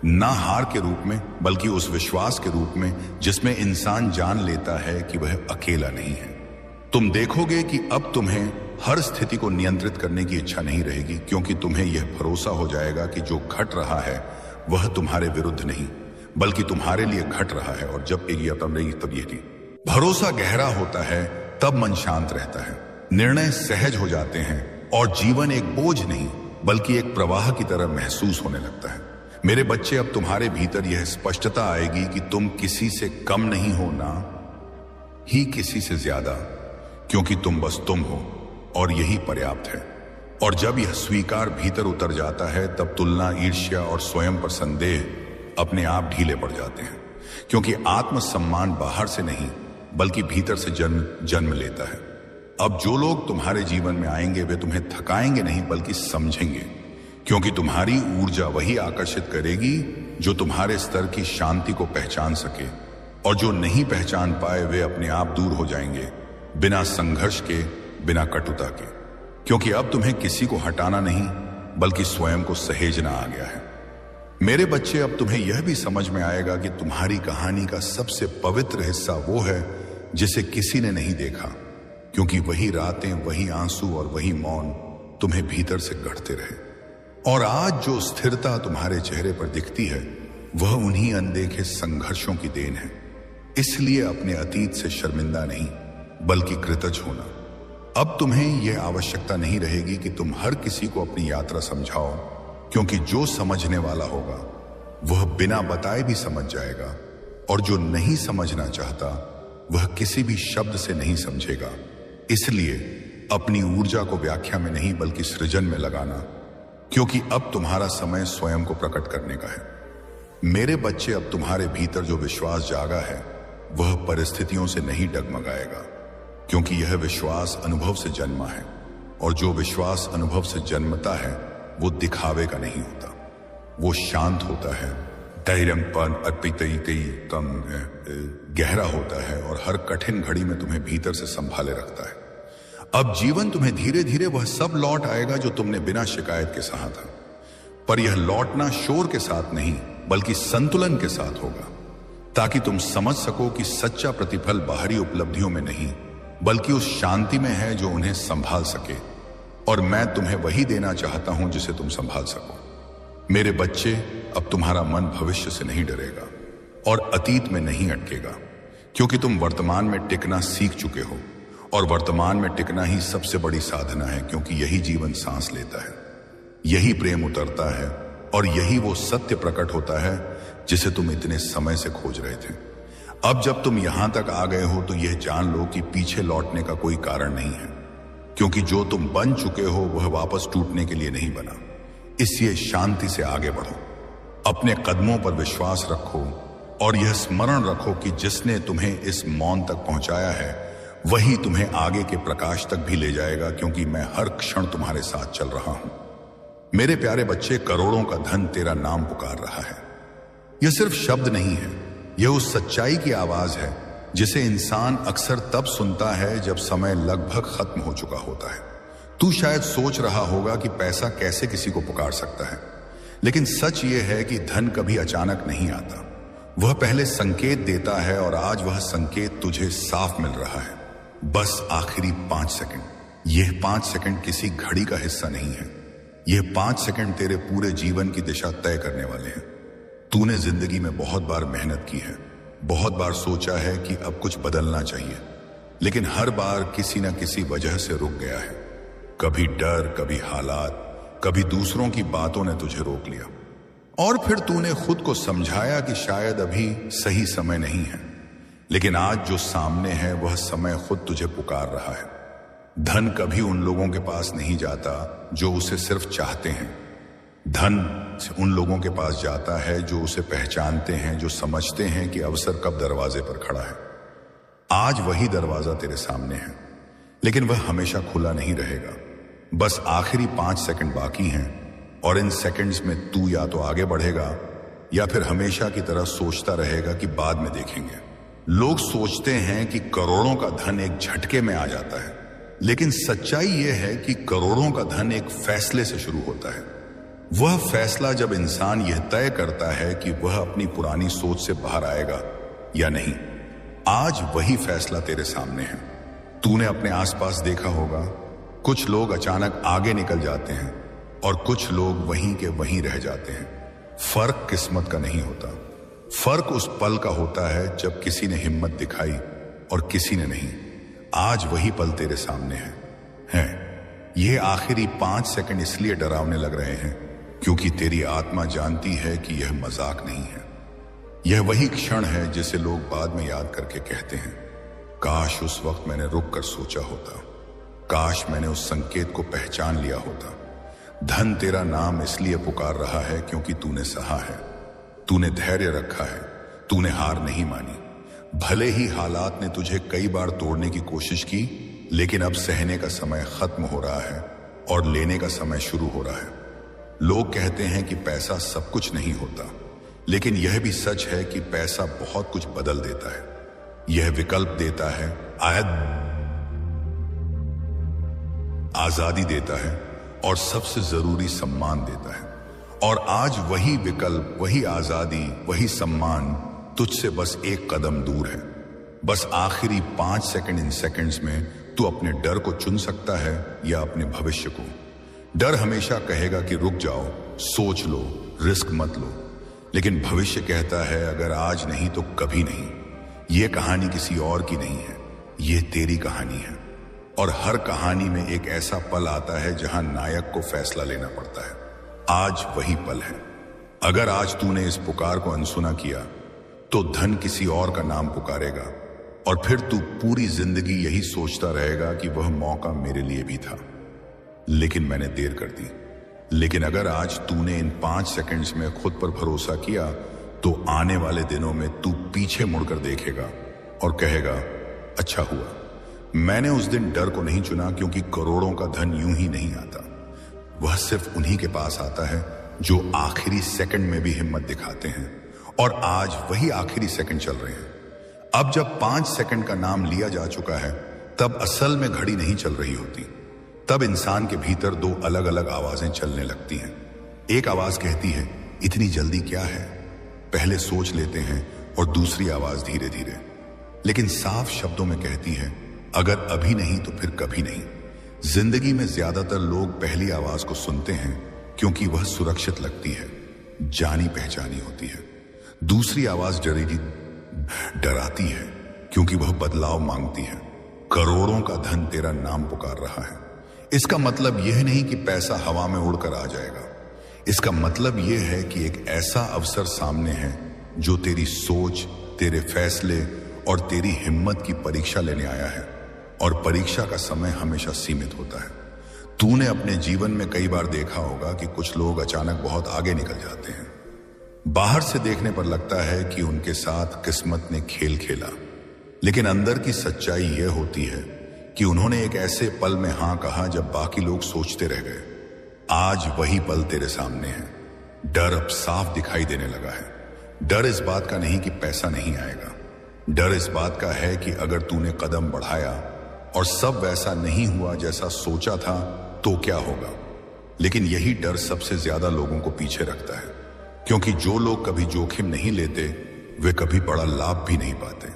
ना हार के रूप में बल्कि उस विश्वास के रूप में जिसमें इंसान जान लेता है कि वह अकेला नहीं है। तुम देखोगे कि अब तुम्हें हर स्थिति को नियंत्रित करने की इच्छा नहीं रहेगी, क्योंकि तुम्हें यह भरोसा हो जाएगा कि जो घट रहा है वह तुम्हारे विरुद्ध नहीं बल्कि तुम्हारे लिए घट रहा है। और जब तब ये भरोसा गहरा होता है तब मन शांत रहता है, निर्णय सहज हो जाते हैं और जीवन एक बोझ नहीं बल्कि एक प्रवाह की तरह महसूस होने लगता है। मेरे बच्चे, अब तुम्हारे भीतर यह स्पष्टता आएगी कि तुम किसी से कम नहीं हो, ना ही किसी से ज्यादा, क्योंकि तुम बस तुम हो और यही पर्याप्त है। और जब यह स्वीकार भीतर उतर जाता है तब तुलना, ईर्ष्या और स्वयं पर संदेह अपने आप ढीले पड़ जाते हैं, क्योंकि आत्मसम्मान बाहर से नहीं बल्कि भीतर से जन्म लेता है। अब जो लोग तुम्हारे जीवन में आएंगे वे तुम्हें थकाएंगे नहीं बल्कि समझेंगे, क्योंकि तुम्हारी ऊर्जा वही आकर्षित करेगी जो तुम्हारे स्तर की शांति को पहचान सके, और जो नहीं पहचान पाए वे अपने आप दूर हो जाएंगे, बिना संघर्ष के, बिना कटुता के, क्योंकि अब तुम्हें किसी को हटाना नहीं बल्कि स्वयं को सहेजना आ गया है। मेरे बच्चे, अब तुम्हें यह भी समझ में आएगा कि तुम्हारी कहानी का सबसे पवित्र हिस्सा वो है जिसे किसी ने नहीं देखा, क्योंकि वही रातें, वही आंसू और वही मौन तुम्हें भीतर से गढ़ते रहे। और आज जो स्थिरता तुम्हारे चेहरे पर दिखती है वह उन्हीं अनदेखे संघर्षों की देन है। इसलिए अपने अतीत से शर्मिंदा नहीं बल्कि कृतज्ञ होना। अब तुम्हें यह आवश्यकता नहीं रहेगी कि तुम हर किसी को अपनी यात्रा समझाओ, क्योंकि जो समझने वाला होगा वह बिना बताए भी समझ जाएगा, और जो नहीं समझना चाहता वह किसी भी शब्द से नहीं समझेगा। इसलिए अपनी ऊर्जा को व्याख्या में नहीं बल्कि सृजन में लगाना, क्योंकि अब तुम्हारा समय स्वयं को प्रकट करने का है। मेरे बच्चे, अब तुम्हारे भीतर जो विश्वास जागा है वह परिस्थितियों से नहीं डगमगाएगा, क्योंकि यह विश्वास अनुभव से जन्मा है, और जो विश्वास अनुभव से जन्मता है वो दिखावे का नहीं होता, वो शांत होता है, कम गहरा होता है और हर कठिन घड़ी में तुम्हें भीतर से संभाले रखता है। अब जीवन तुम्हें धीरे धीरे वह सब लौट आएगा जो तुमने बिना शिकायत के सहा था, पर यह लौटना शोर के साथ नहीं बल्कि संतुलन के साथ होगा, ताकि तुम समझ सको कि सच्चा प्रतिफल बाहरी उपलब्धियों में नहीं बल्कि उस शांति में है जो उन्हें संभाल सके। और मैं तुम्हें वही देना चाहता हूं जिसे तुम संभाल सको। मेरे बच्चे, अब तुम्हारा मन भविष्य से नहीं डरेगा और अतीत में नहीं अटकेगा, क्योंकि तुम वर्तमान में टिकना सीख चुके हो, और वर्तमान में टिकना ही सबसे बड़ी साधना है, क्योंकि यही जीवन सांस लेता है, यही प्रेम उतरता है और यही वो सत्य प्रकट होता है जिसे तुम इतने समय से खोज रहे थे। अब जब तुम यहां तक आ गए हो तो यह जान लो कि पीछे लौटने का कोई कारण नहीं है, क्योंकि जो तुम बन चुके हो वह वापस टूटने के लिए नहीं बना। इसलिए शांति से आगे बढ़ो, अपने कदमों पर विश्वास रखो और यह स्मरण रखो कि जिसने तुम्हें इस मौन तक पहुंचाया है वही तुम्हें आगे के प्रकाश तक भी ले जाएगा, क्योंकि मैं हर क्षण तुम्हारे साथ चल रहा हूं। मेरे प्यारे बच्चे, करोड़ों का धन तेरा नाम पुकार रहा है। यह सिर्फ शब्द नहीं है, यह उस सच्चाई की आवाज है जिसे इंसान अक्सर तब सुनता है जब समय लगभग खत्म हो चुका होता है। तू शायद सोच रहा होगा कि पैसा कैसे किसी को पुकार सकता है, लेकिन सच यह है कि धन कभी अचानक नहीं आता, वह पहले संकेत देता है, और आज वह संकेत तुझे साफ मिल रहा है। बस आखिरी 5 सेकंड। यह 5 सेकंड किसी घड़ी का हिस्सा नहीं है, यह 5 सेकंड तेरे पूरे जीवन की दिशा तय करने वाले हैं। तूने जिंदगी में बहुत बार मेहनत की है, बहुत बार सोचा है कि अब कुछ बदलना चाहिए, लेकिन हर बार किसी न किसी वजह से रुक गया है। कभी डर, कभी हालात, कभी दूसरों की बातों ने तुझे रोक लिया, और फिर तूने खुद को समझाया कि शायद अभी सही समय नहीं है। लेकिन आज जो सामने है वह समय खुद तुझे पुकार रहा है। धन कभी उन लोगों के पास नहीं जाता जो उसे सिर्फ चाहते हैं, धन उन लोगों के पास जाता है जो उसे पहचानते हैं, जो समझते हैं कि अवसर कब दरवाजे पर खड़ा है। आज वही दरवाजा तेरे सामने है, लेकिन वह हमेशा खुला नहीं रहेगा। बस आखिरी 5 सेकंड बाकी हैं, और इन सेकंड्स में तू या तो आगे बढ़ेगा या फिर हमेशा की तरह सोचता रहेगा कि बाद में देखेंगे। लोग सोचते हैं कि करोड़ों का धन एक झटके में आ जाता है, लेकिन सच्चाई यह है कि करोड़ों का धन एक फैसले से शुरू होता है। वह फैसला जब इंसान यह तय करता है कि वह अपनी पुरानी सोच से बाहर आएगा या नहीं। आज वही फैसला तेरे सामने है। तूने अपने आसपास देखा होगा, कुछ लोग अचानक आगे निकल जाते हैं और कुछ लोग वहीं के वहीं रह जाते हैं। फर्क किस्मत का नहीं होता, फर्क उस पल का होता है जब किसी ने हिम्मत दिखाई और किसी ने नहीं। आज वही पल तेरे सामने है। ये आखिरी 5 सेकंड इसलिए डरावने लग रहे हैं क्योंकि तेरी आत्मा जानती है कि यह मजाक नहीं है। यह वही क्षण है जिसे लोग बाद में याद करके कहते हैं, काश उस वक्त मैंने रुक कर सोचा होता, काश मैंने उस संकेत को पहचान लिया होता। धन तेरा नाम इसलिए पुकार रहा है क्योंकि तूने सहा है, तूने धैर्य रखा है, तूने हार नहीं मानी। भले ही हालात ने तुझे कई बार तोड़ने की कोशिश की, लेकिन अब सहने का समय खत्म हो रहा है और लेने का समय शुरू हो रहा है। लोग कहते हैं कि पैसा सब कुछ नहीं होता, लेकिन यह भी सच है कि पैसा बहुत कुछ बदल देता है। यह विकल्प देता है, आजादी देता है और सबसे जरूरी सम्मान देता है। और आज वही विकल्प, वही आजादी, वही सम्मान तुझसे बस एक कदम दूर है। बस आखिरी 5 सेकंड इन सेकंड्स में तू अपने डर को चुन सकता है या अपने भविष्य को। डर हमेशा कहेगा कि रुक जाओ, सोच लो, रिस्क मत लो, लेकिन भविष्य कहता है अगर आज नहीं तो कभी नहीं। यह कहानी किसी और की नहीं है, यह तेरी कहानी है। और हर कहानी में एक ऐसा पल आता है जहां नायक को फैसला लेना पड़ता है। आज वही पल है। अगर आज तूने इस पुकार को अनसुना किया तो धन किसी और का नाम पुकारेगा और फिर तू पूरी जिंदगी यही सोचता रहेगा कि वह मौका मेरे लिए भी था, लेकिन मैंने देर कर दी। लेकिन अगर आज तूने इन 5 सेकंड्स में खुद पर भरोसा किया तो आने वाले दिनों में तू पीछे मुड़कर देखेगा और कहेगा, अच्छा हुआ मैंने उस दिन डर को नहीं चुना, क्योंकि करोड़ों का धन यूं ही नहीं आता। वह सिर्फ उन्हीं के पास आता है जो आखिरी सेकंड में भी हिम्मत दिखाते हैं। और आज वही आखिरी सेकंड चल रहे हैं। अब जब 5 सेकंड का नाम लिया जा चुका है, तब असल में घड़ी नहीं चल रही होती। तब इंसान के भीतर 2 अलग अलग आवाजें चलने लगती हैं। एक आवाज कहती है, इतनी जल्दी क्या है, पहले सोच लेते हैं। और दूसरी आवाज धीरे धीरे लेकिन साफ शब्दों में कहती है, अगर अभी नहीं तो फिर कभी नहीं। जिंदगी में ज्यादातर लोग पहली आवाज को सुनते हैं क्योंकि वह सुरक्षित लगती है, जानी पहचानी होती है। दूसरी आवाज डराती है क्योंकि वह बदलाव मांगती है। करोड़ों का धन तेरा नाम पुकार रहा है। इसका मतलब यह नहीं कि पैसा हवा में उड़कर आ जाएगा। इसका मतलब यह है कि एक ऐसा अवसर सामने है जो तेरी सोच, तेरे फैसले और तेरी हिम्मत की परीक्षा लेने आया है। और परीक्षा का समय हमेशा सीमित होता है। तूने अपने जीवन में कई बार देखा होगा कि कुछ लोग अचानक बहुत आगे निकल जाते हैं। बाहर से देखने पर लगता है कि उनके साथ किस्मत ने खेल खेला, लेकिन अंदर की सच्चाई यह होती है कि उन्होंने एक ऐसे पल में हां कहा जब बाकी लोग सोचते रह गए। आज वही पल तेरे सामने है। डर अब साफ दिखाई देने लगा है। डर इस बात का नहीं कि पैसा नहीं आएगा, डर इस बात का है कि अगर तूने कदम बढ़ाया और सब वैसा नहीं हुआ जैसा सोचा था तो क्या होगा। लेकिन यही डर सबसे ज्यादा लोगों को पीछे रखता है, क्योंकि जो लोग कभी जोखिम नहीं लेते वे कभी बड़ा लाभ भी नहीं पाते।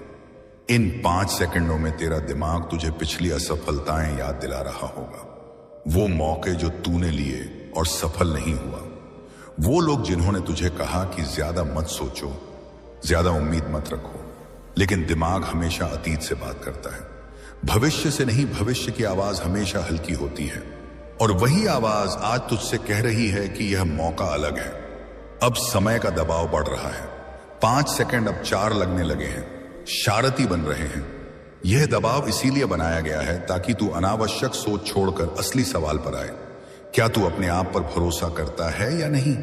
इन 5 सेकंडों में तेरा दिमाग तुझे पिछली असफलताएं याद दिला रहा होगा। वो मौके जो तूने लिए और सफल नहीं हुआ। वो लोग जिन्होंने तुझे कहा कि ज्यादा मत सोचो, ज्यादा उम्मीद मत रखो, लेकिन दिमाग हमेशा अतीत से बात करता है, भविष्य से नहीं। भविष्य की आवाज हमेशा हल्की होती है और वही आवाज आज तुझसे कह रही है कि यह मौका अलग है। अब समय का दबाव बढ़ रहा है। 5 सेकंड अब 4 लगने लगे हैं, शारती बन रहे हैं। यह दबाव इसीलिए बनाया गया है ताकि तू अनावश्यक सोच छोड़कर असली सवाल पर आए। क्या तू अपने आप पर भरोसा करता है या नहीं?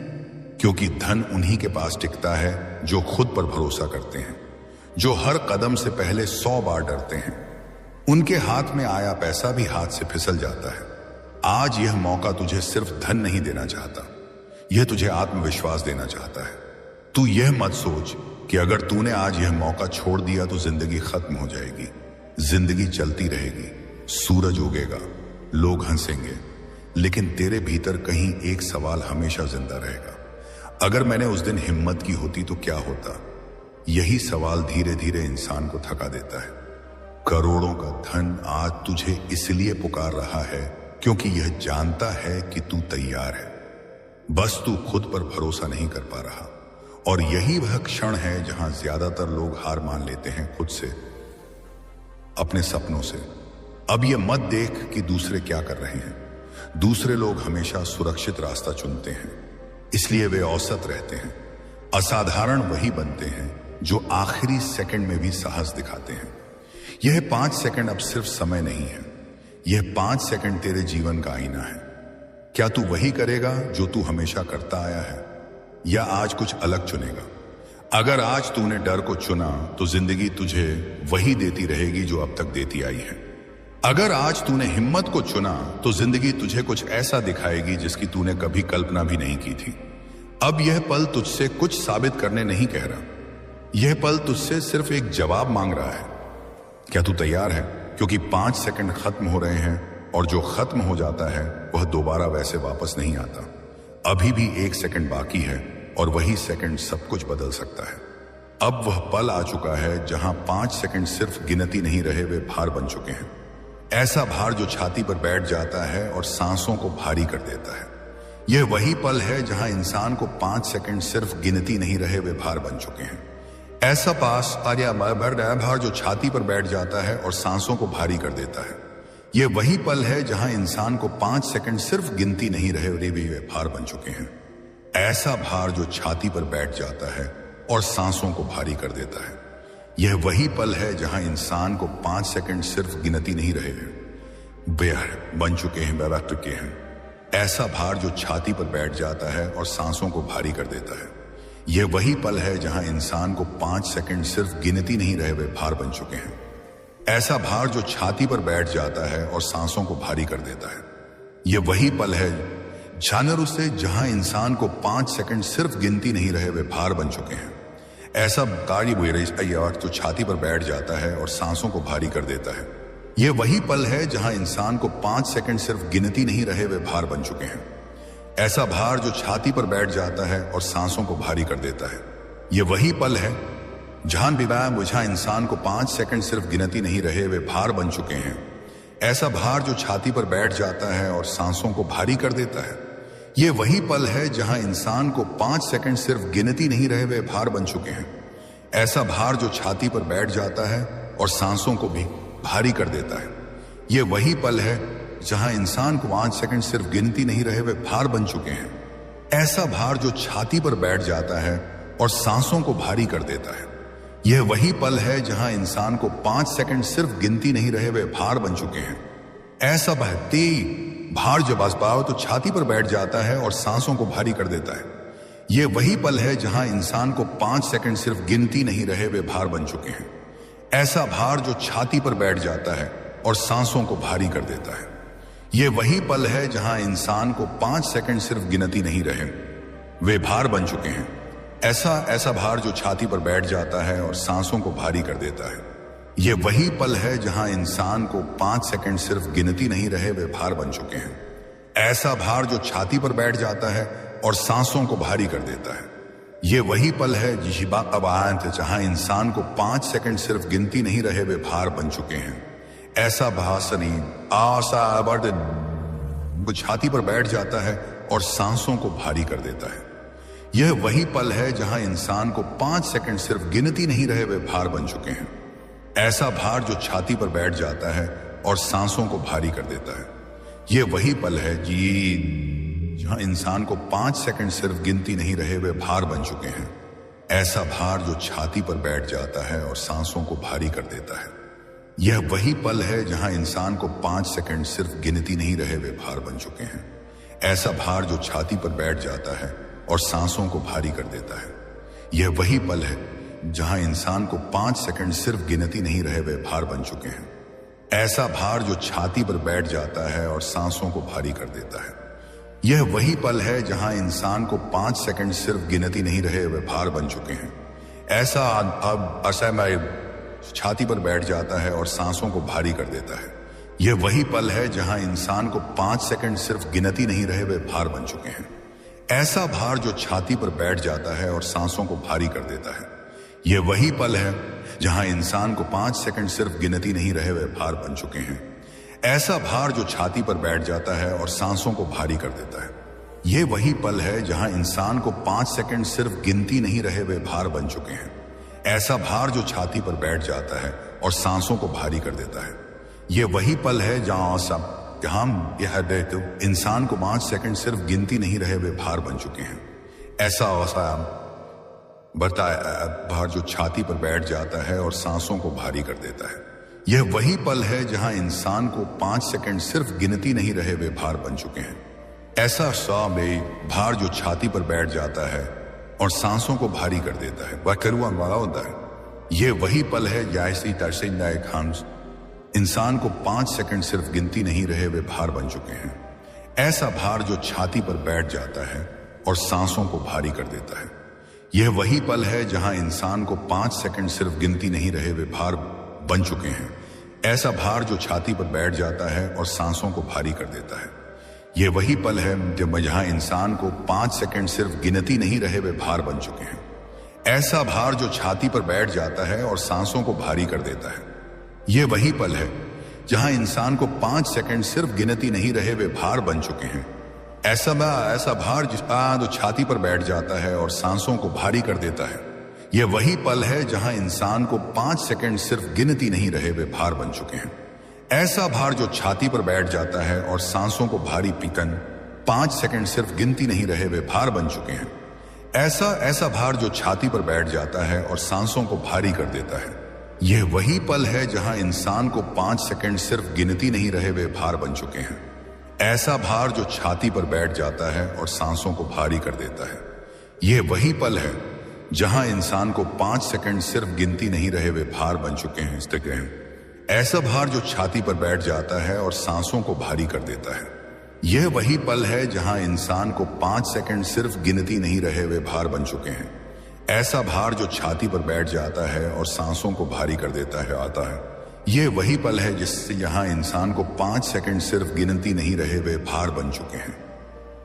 क्योंकि धन उन्हीं के पास टिकता है जो खुद पर भरोसा करते हैं, जो हर कदम से पहले 100 बार डरते हैं। उनके हाथ में आया पैसा भी हाथ से फिसल जाता है। आज यह मौका तुझे सिर्फ धन नहीं देना चाहता, यह तुझे आत्मविश्वास देना चाहता है। तू यह मत सोच कि अगर तूने आज यह मौका छोड़ दिया तो जिंदगी खत्म हो जाएगी। जिंदगी चलती रहेगी, सूरज उगेगा, लोग हंसेंगे, लेकिन तेरे भीतर कहीं एक सवाल हमेशा जिंदा रहेगा, अगर मैंने उस दिन हिम्मत की होती तो क्या होता। यही सवाल धीरे धीरे इंसान को थका देता है। करोड़ों का धन आज तुझे इसलिए पुकार रहा है क्योंकि यह जानता है कि तू तैयार है, बस तू खुद पर भरोसा नहीं कर पा रहा। और यही वह क्षण है जहां ज्यादातर लोग हार मान लेते हैं, खुद से, अपने सपनों से। अब यह मत देख कि दूसरे क्या कर रहे हैं। दूसरे लोग हमेशा सुरक्षित रास्ता चुनते हैं, इसलिए वे औसत रहते हैं। असाधारण वही बनते हैं जो आखिरी सेकंड में भी साहस दिखाते हैं। यह 5 सेकंड अब सिर्फ समय नहीं है, यह 5 सेकंड तेरे जीवन का आईना है। क्या तू वही करेगा जो तू हमेशा करता आया है, या आज कुछ अलग चुनेगा? अगर आज तूने डर को चुना तो जिंदगी तुझे वही देती रहेगी जो अब तक देती आई है। अगर आज तूने हिम्मत को चुना तो जिंदगी तुझे कुछ ऐसा दिखाएगी जिसकी तूने कभी कल्पना भी नहीं की थी। अब यह पल तुझसे कुछ साबित करने नहीं कह रहा, यह पल तुझसे सिर्फ एक जवाब मांग रहा है। क्या तू तैयार है? क्योंकि 5 सेकंड खत्म हो रहे हैं, और जो खत्म हो जाता है वह दोबारा वैसे वापस नहीं आता। अभी भी 1 सेकंड बाकी है, और वही सेकंड सब कुछ बदल सकता है। अब वह पल आ चुका है जहां 5 सेकंड सिर्फ गिनती नहीं रहे, वे भार बन चुके हैं। ऐसा भार जो छाती पर बैठ जाता है और सांसों को भारी कर देता है। यह वही पल है जहां इंसान को 5 सेकंड सिर्फ गिनती नहीं रहे, वे भार बन चुके हैं। ऐसा भार जो छाती पर बैठ जाता है और सांसों को भारी कर देता है। यह वही पल है जहां इंसान को 5 सेकंड सिर्फ गिनती नहीं रहे, वे भार बन चुके हैं। ऐसा भार जो छाती पर बैठ जाता है और सांसों को भारी कर देता है। यह वही पल है जहां इंसान को 5 सेकंड सिर्फ गिनती नहीं रहे, वे बन चुके हैं, वे रख चुके हैं। ऐसा भार जो छाती पर बैठ जाता है और सांसों को भारी कर देता है। यह वही पल है जहां इंसान को 5 सेकंड सिर्फ गिनती नहीं रहे, वे भार बन चुके हैं। ऐसा भार जो छाती पर बैठ जाता है और सांसों को भारी कर देता है। यह वही पल है जानवरों से जहां इंसान को 5 सेकंड सिर्फ गिनती नहीं रहे, वे भार बन चुके हैं। ऐसा कार्य जो छाती पर बैठ जाता है और सांसों को भारी कर देता है। यह वही पल है जहां इंसान को 5 सेकंड सिर्फ गिनती नहीं रहे, वे भार बन चुके हैं। ऐसा भार जो छाती पर बैठ जाता है और सांसों को भारी कर देता है। यह वही पल है जहां इंसान को 5 सेकंड सिर्फ गिनती नहीं रहे, वे भार बन चुके हैं। ऐसा भार जो छाती पर बैठ जाता है और सांसों को भारी कर देता है। यह वही पल है जहां इंसान को 5 सेकंड सिर्फ गिनती नहीं रहे, वे भार बन चुके हैं। ऐसा भार जो छाती पर बैठ जाता है और सांसों को भी भारी कर देता है। यह वही पल है जहां इंसान को 5 सेकंड सिर्फ गिनती नहीं रहे, वे भार बन चुके हैं। ऐसा भार जो छाती पर बैठ जाता है और सांसों को भारी कर देता है। यह वही पल है जहां इंसान को 5 सेकंड सिर्फ गिनती नहीं रहे, वे भार बन चुके हैं। ऐसा भार जब आसपास तो छाती पर बैठ जाता है और सांसों को भारी कर देता है। यह वही पल है जहां इंसान को 5 सेकंड सिर्फ गिनती नहीं रहे, वे भार बन चुके हैं। ऐसा भार जो छाती पर बैठ जाता है और सांसों को भारी कर देता है। यह वही पल है जहां इंसान को 5 सेकंड सिर्फ गिनती नहीं रहे, वे भार बन चुके हैं। ऐसा भार जो छाती पर बैठ जाता है और सांसों को भारी कर देता है। यह वही पल है जहां इंसान को 5 सेकंड सिर्फ गिनती नहीं रहे, वे भार बन चुके हैं। ऐसा भार जो छाती पर बैठ जाता है और सांसों को भारी कर देता है। यह वही पल है जहां इंसान को 5 सेकंड सिर्फ गिनती नहीं रहे, वे भार बन चुके हैं। ऐसा छाती पर बैठ जाता है और सांसों को भारी कर देता है। यह वही पल है जहां इंसान को 5 सेकंड सिर्फ गिनती नहीं रहे, वे भार बन चुके हैं। ऐसा भार जो छाती पर बैठ जाता है और सांसों को भारी कर देता है। यह वही पल है जहां इंसान को 5 सेकंड सिर्फ गिनती नहीं रहे, वे भार बन चुके हैं। ऐसा भार जो छाती पर बैठ जाता है और सांसों को भारी कर देता है। यह वही पल है जहां इंसान को 5 सेकंड सिर्फ गिनती नहीं रहे, वे भार बन चुके हैं। ऐसा भार जो छाती पर बैठ जाता है और सांसों को भारी कर देता है। यह वही पल है जहां इंसान को 5 सेकंड सिर्फ गिनती नहीं रहे, वे भार बन चुके हैं। ऐसा भार जो छाती पर बैठ जाता है और सांसों को भारी कर देता है। यह वही पल है जहां इंसान को 5 सेकंड सिर्फ गिनती नहीं रहे, वे भार बन चुके हैं। ऐसा छाती पर बैठ जाता है और सांसों को भारी कर देता है। यह वही पल है जहां इंसान को 5 सेकंड सिर्फ गिनती नहीं रहे, वे भार बन चुके हैं। ऐसा भार जो छाती पर बैठ जाता है और सांसों को भारी कर देता है। यह वही पल है जहां इंसान को 5 सेकंड सिर्फ गिनती नहीं रहे, वे भार बन चुके हैं। ऐसा भार जो छाती पर बैठ जाता है और सांसों को भारी कर देता है। यह वही पल है जहां इंसान को 5 सेकंड सिर्फ गिनती नहीं रहे वे भार बन चुके हैं। ऐसा भार जो छाती पर बैठ जाता है और सांसों को भारी कर देता है। यह वही पल है जहां इंसान को 5 सेकंड सिर्फ गिनती नहीं रहे वे भार बन चुके हैं। ऐसा भार जो छाती पर बैठ जाता है और सांसों को भारी कर देता है। यह वही पल है जहां इंसान को 5 सेकंड सिर्फ गिनती नहीं रहे वे भार बन चुके हैं। ऐसा भार जो छाती पर बैठ जाता है और सांसों को भारी कर देता है। वह करुआ वाला होता है। यह वही पल है जैसी तरसे इंसान को 5 सेकंड सिर्फ गिनती नहीं रहे वे भार बन चुके हैं। ऐसा भार जो छाती पर बैठ जाता है और सांसों को भारी कर देता है। यह वही पल है जहां इंसान को 5 सेकंड सिर्फ गिनती नहीं रहे वे भार बन चुके हैं। ऐसा भार जो छाती पर बैठ जाता है और सांसों को भारी कर देता है। यह वही पल है जहां इंसान को 5 सेकंड सिर्फ गिनती नहीं रहे वे भार बन चुके हैं। ऐसा भार जो छाती पर बैठ जाता है और सांसों को भारी कर देता है। यह वही पल है जहां इंसान को 5 सेकंड सिर्फ गिनती नहीं रहे वे भार बन चुके हैं। ऐसा भार जो छाती पर बैठ जाता है और सांसों को भारी कर देता है। यह वही पल है जहां इंसान को 5 सेकंड सिर्फ गिनती नहीं रहे वे भार बन चुके हैं। ऐसा भार जो छाती पर बैठ जाता है और सांसों को भारी पीकन 5 सेकंड सिर्फ गिनती नहीं रहे वे भार बन चुके हैं। ऐसा भार जो छाती पर बैठ जाता है और सांसों को भारी कर देता है। यह वही पल है जहां इंसान को 5 सेकंड सिर्फ गिनती नहीं रहे वे भार बन चुके हैं। ऐसा भार जो छाती पर बैठ जाता है और सांसों को भारी कर देता है। यह वही पल है जहां इंसान को 5 सेकंड सिर्फ गिनती नहीं रहे वे भार बन चुके हैं। ऐसा भार जो छाती पर बैठ जाता है और सांसों को भारी कर देता है। यह वही पल है जहां इंसान को 5 सेकंड सिर्फ गिनती नहीं रहे वे भार बन चुके हैं। ऐसा भार जो छाती पर बैठ जाता है और सांसों को भारी कर देता है आता है। यह वही पल है जिससे यहां इंसान को 5 सेकंड सिर्फ गिनती नहीं रहे वे भार बन चुके हैं।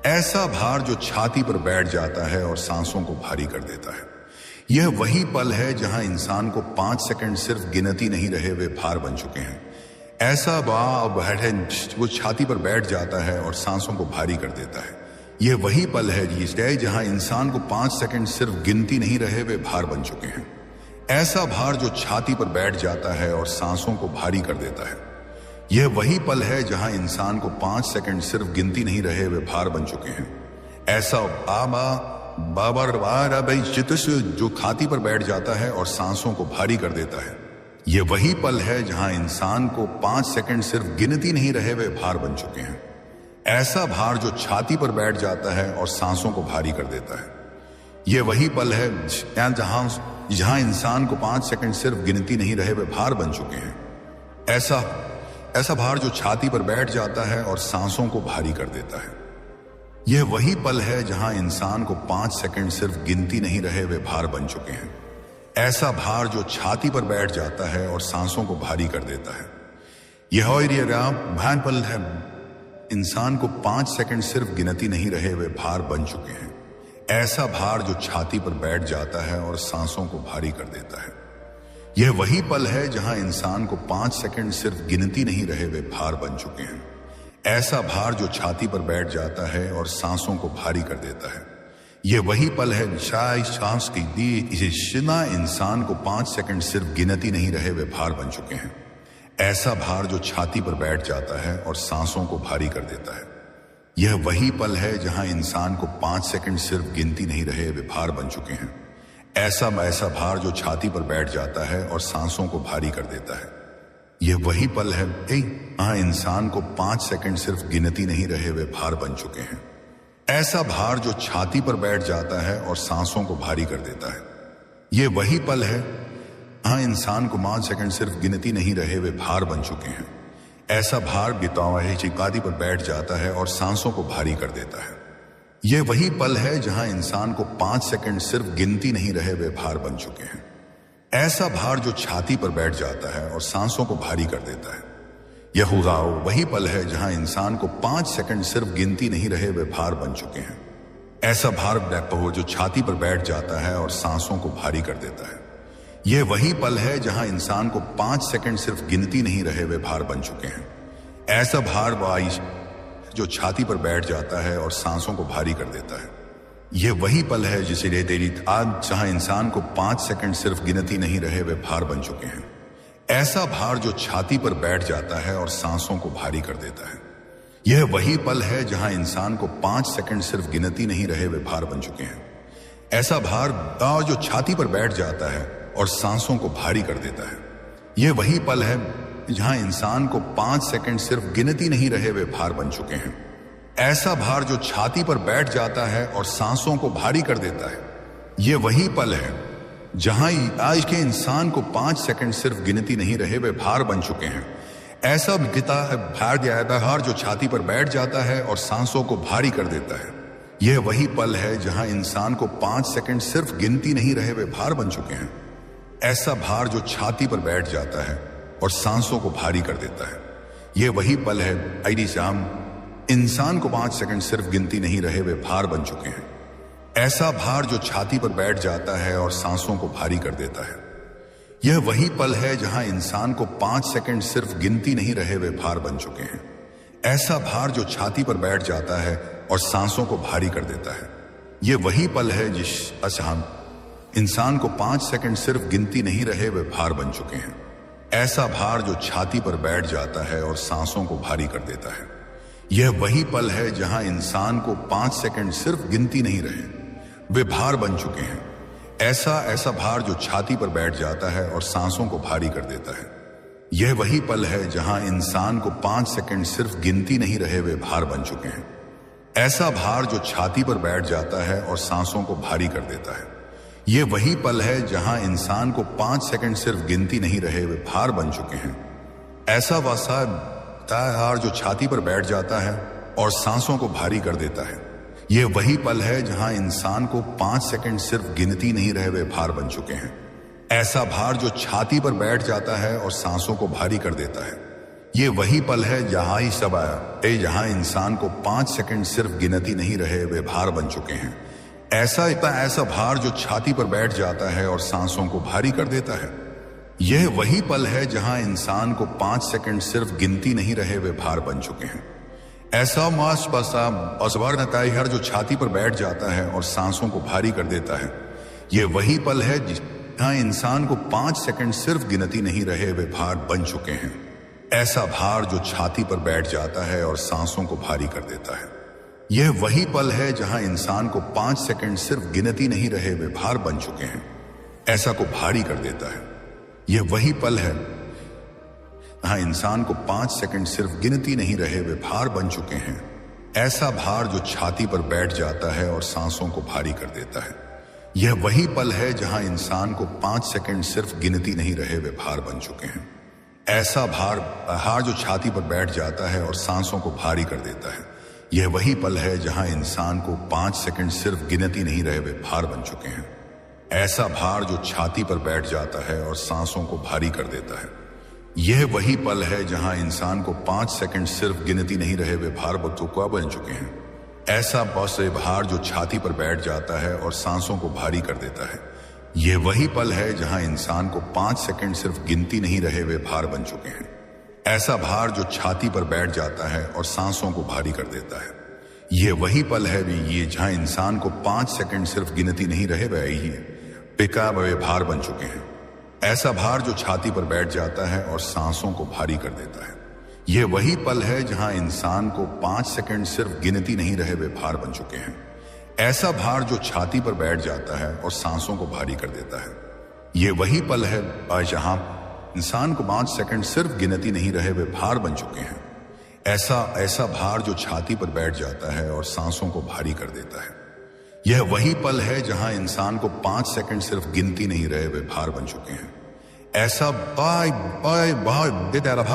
ऐसा भार जो छाती पर बैठ जाता है और सांसों को भारी कर देता है। यह वही पल है जहां इंसान को 5 सेकंड सिर्फ गिनती नहीं रहे वे भार बन चुके हैं। ऐसा भार है वो छाती पर बैठ जाता है और सांसों को भारी कर देता है। यह वही पल है जहां इंसान को 5 सेकंड सिर्फ गिनती नहीं रहे वे भार बन चुके हैं। ऐसा भार जो छाती पर बैठ जाता है और सांसों को भारी कर देता है। यह वही पल है जहां इंसान को 5 सेकंड सिर्फ गिनती नहीं रहे वे भार बन चुके हैं। ऐसा जो छाती पर बैठ जाता है और सांसों को भारी कर देता है। यह वही पल है जहां इंसान को 5 सेकंड सिर्फ गिनती नहीं रहे वे भार बन चुके हैं। ऐसा भार जो छाती पर बैठ जाता है और सांसों को भारी कर देता है। यह वही पल है जहां इंसान को 5 सेकंड सिर्फ गिनती नहीं रहे वे भार बन चुके हैं। ऐसा भार जो छाती पर बैठ जाता है और सांसों को भारी कर देता है। यह वही पल है जहां इंसान को 5 सेकंड सिर्फ गिनती नहीं रहे वे भार बन चुके हैं। ऐसा भार जो छाती पर बैठ जाता है और सांसों को भारी कर देता है। यह पल है इंसान को 5 सेकंड सिर्फ गिनती नहीं रहे वे भार बन चुके हैं। ऐसा भार जो छाती पर बैठ जाता है और सांसों को भारी कर देता है। यह वही पल है जहां इंसान को 5 सेकंड सिर्फ गिनती नहीं रहे वे भार बन चुके हैं। ऐसा भार जो छाती पर बैठ जाता है और सांसों को भारी कर देता है। यह वही पल है सांस की दी इंसान को 5 सेकंड सिर्फ गिनती नहीं रहे वे भार बन चुके हैं। ऐसा भार जो छाती पर बैठ जाता है और सांसों को भारी कर देता है। यह वही पल है जहां इंसान को 5 सेकंड सिर्फ गिनती नहीं रहे वे भार बन चुके हैं। ऐसा भार जो छाती पर बैठ जाता है और सांसों को भारी कर देता है। यह वही पल है जहां इंसान को 5 सेकंड सिर्फ गिनती नहीं रहे वे भार बन चुके हैं। ऐसा भार जो छाती पर बैठ जाता है और सांसों को भारी कर देता है। यह वही पल है जहां इंसान को 5 सेकंड सिर्फ गिनती नहीं रहे वे भार बन चुके हैं। ऐसा भार छाती पर बैठ जाता है और सांसों को भारी कर देता है। यह वही पल है जहां इंसान को 5 सेकंड सिर्फ गिनती नहीं रहे वे भार बन चुके हैं। ऐसा भार जो छाती पर बैठ जाता है और सांसों को भारी कर देता है। यह वही पल है जहां इंसान को 5 सेकंड सिर्फ गिनती नहीं रहे वे भार बन चुके हैं। ऐसा भार जो छाती पर बैठ जाता है और सांसों को भारी कर देता है। यह वही पल है जहां इंसान को 5 सेकंड सिर्फ गिनती नहीं रहे वे भार बन चुके हैं। ऐसा भार वो आइश जो छाती पर बैठ जाता है और सांसों को भारी कर देता है। यह वही पल है जिसे ले तेरी आज जहां इंसान को 5 सेकंड सिर्फ गिनती नहीं रहे वे भार बन चुके हैं। ऐसा भार जो छाती पर बैठ जाता है और सांसों को भारी कर देता है। यह वही पल है जहां इंसान को 5 सेकंड सिर्फ गिनती नहीं रहे वे भार बन चुके हैं। ऐसा भार जो छाती पर बैठ जाता है और सांसों को भारी कर देता है। यह वही पल है जहां इंसान को 5 सेकंड सिर्फ गिनती नहीं रहे वे भार बन चुके हैं। ऐसा भार जो छाती पर बैठ जाता है और सांसों को भारी कर देता है। यह वही पल है जहां आज के इंसान को 5 सेकंड सिर्फ गिनती नहीं रहे वे भार बन चुके हैं। ऐसा गिता है भार जो छाती पर बैठ जाता है और सांसों को भारी कर देता है। यह वही पल है जहां इंसान को 5 सेकंड सिर्फ गिनती नहीं रहे वे भार बन चुके हैं। ऐसा भार जो छाती पर बैठ जाता है और सांसों को भारी कर देता है। यह वही पल है आईडी शाम इंसान को 5 सेकंड सिर्फ गिनती नहीं रहे वे भार बन चुके हैं। ऐसा भार जो छाती पर बैठ जाता है और सांसों को भारी कर देता है। यह वही पल है जहां इंसान को 5 सेकंड सिर्फ गिनती नहीं रहे वे भार बन चुके हैं। ऐसा भार जो छाती पर बैठ जाता है और सांसों को भारी कर देता है। यह वही पल है जिस अचानक इंसान को 5 सेकंड सिर्फ गिनती नहीं रहे वे भार बन चुके हैं। ऐसा भार जो छाती पर बैठ जाता है और सांसों को भारी कर देता है। यह वही पल है जहां इंसान को 5 सेकंड सिर्फ गिनती नहीं रहे वे भार बन चुके हैं। ऐसा भार जो छाती पर बैठ जाता है और सांसों को भारी कर देता है। यह वही पल है जहां इंसान को 5 सेकंड सिर्फ गिनती नहीं रहे वे भार बन चुके हैं। ऐसा भार जो छाती पर बैठ जाता है और सांसों को भारी कर देता है। यह वही पल है जहां इंसान को 5 सेकंड सिर्फ गिनती नहीं रहे वे भार बन चुके हैं। ऐसा भार जो छाती पर बैठ जाता है और सांसों को भारी कर देता है। यह वही पल है जहां इंसान को 5 सेकंड सिर्फ गिनती नहीं रहे वे भार बन चुके हैं। ऐसा भार जो छाती पर बैठ जाता है और सांसों को भारी कर देता है। यह वही पल है जहां इंसान को 5 सेकंड सिर्फ गिनती नहीं रहे वे भार बन चुके हैं। ऐसा भार जो छाती पर बैठ जाता है और सांसों को भारी कर देता है। यह वही पल है जहां इंसान को 5 सेकंड सिर्फ गिनती नहीं रहे वे भार बन चुके हैं। ऐसा हर जो छाती पर बैठ जाता है और सांसों को भारी कर देता है। यह वही पल है जहां इंसान को 5 सेकंड सिर्फ गिनती नहीं रहे वे भार बन चुके हैं। ऐसा भार जो छाती पर बैठ जाता है और सांसों को भारी कर देता है। यह वही पल है जहां इंसान को 5 सेकंड सिर्फ गिनती नहीं रहे वे भार बन चुके हैं। ऐसा को भारी कर देता है। यह वही पल है जहां इंसान को 5 सेकंड सिर्फ गिनती नहीं रहे वे भार बन चुके हैं। ऐसा भार जो छाती पर बैठ जाता है और सांसों को भारी कर देता है। यह वही पल है जहां इंसान को 5 सेकंड सिर्फ गिनती नहीं रहे वे भार बन चुके हैं। ऐसा भार जो छाती पर बैठ जाता है और सांसों को भारी कर देता है। यह वही पल है जहां इंसान को 5 सेकंड सिर्फ गिनती नहीं रहे वे भार बन चुके हैं। ऐसा भार जो छाती पर बैठ जाता है और सांसों को भारी कर देता है। यह वही पल है जहां इंसान को 5 सेकंड सिर्फ गिनती नहीं रहे वे भार बन चुके हैं। ऐसा भार जो छाती पर बैठ जाता है और सांसों को भारी कर देता है। यह वही पल है जहां इंसान को 5 सेकंड सिर्फ गिनती नहीं रहे वे भार बन चुके हैं। ऐसा भार जो छाती पर बैठ जाता है और सांसों को भारी कर देता है। यह वही पल है जहां इंसान को 5 सेकंड सिर्फ गिनती नहीं रहे वे भार बन चुके हैं। ऐसा भार जो छाती पर बैठ जाता है और सांसों को भारी कर देता है। यह वही पल है जहां इंसान को 5 सेकंड सिर्फ गिनती नहीं रहे वे भार बन चुके हैं। ऐसा भार जो छाती पर बैठ जाता है और सांसों को भारी कर देता है। यह वही पल है जहां इंसान को 5 सेकंड सिर्फ गिनती नहीं रहे वे भार बन चुके हैं। ऐसा भार जो छाती पर बैठ जाता है और सांसों को भारी कर देता है। यह वही पल है जहां इंसान को 5 सेकंड सिर्फ गिनती नहीं रहे वे भार बन चुके हैं। ऐसा भार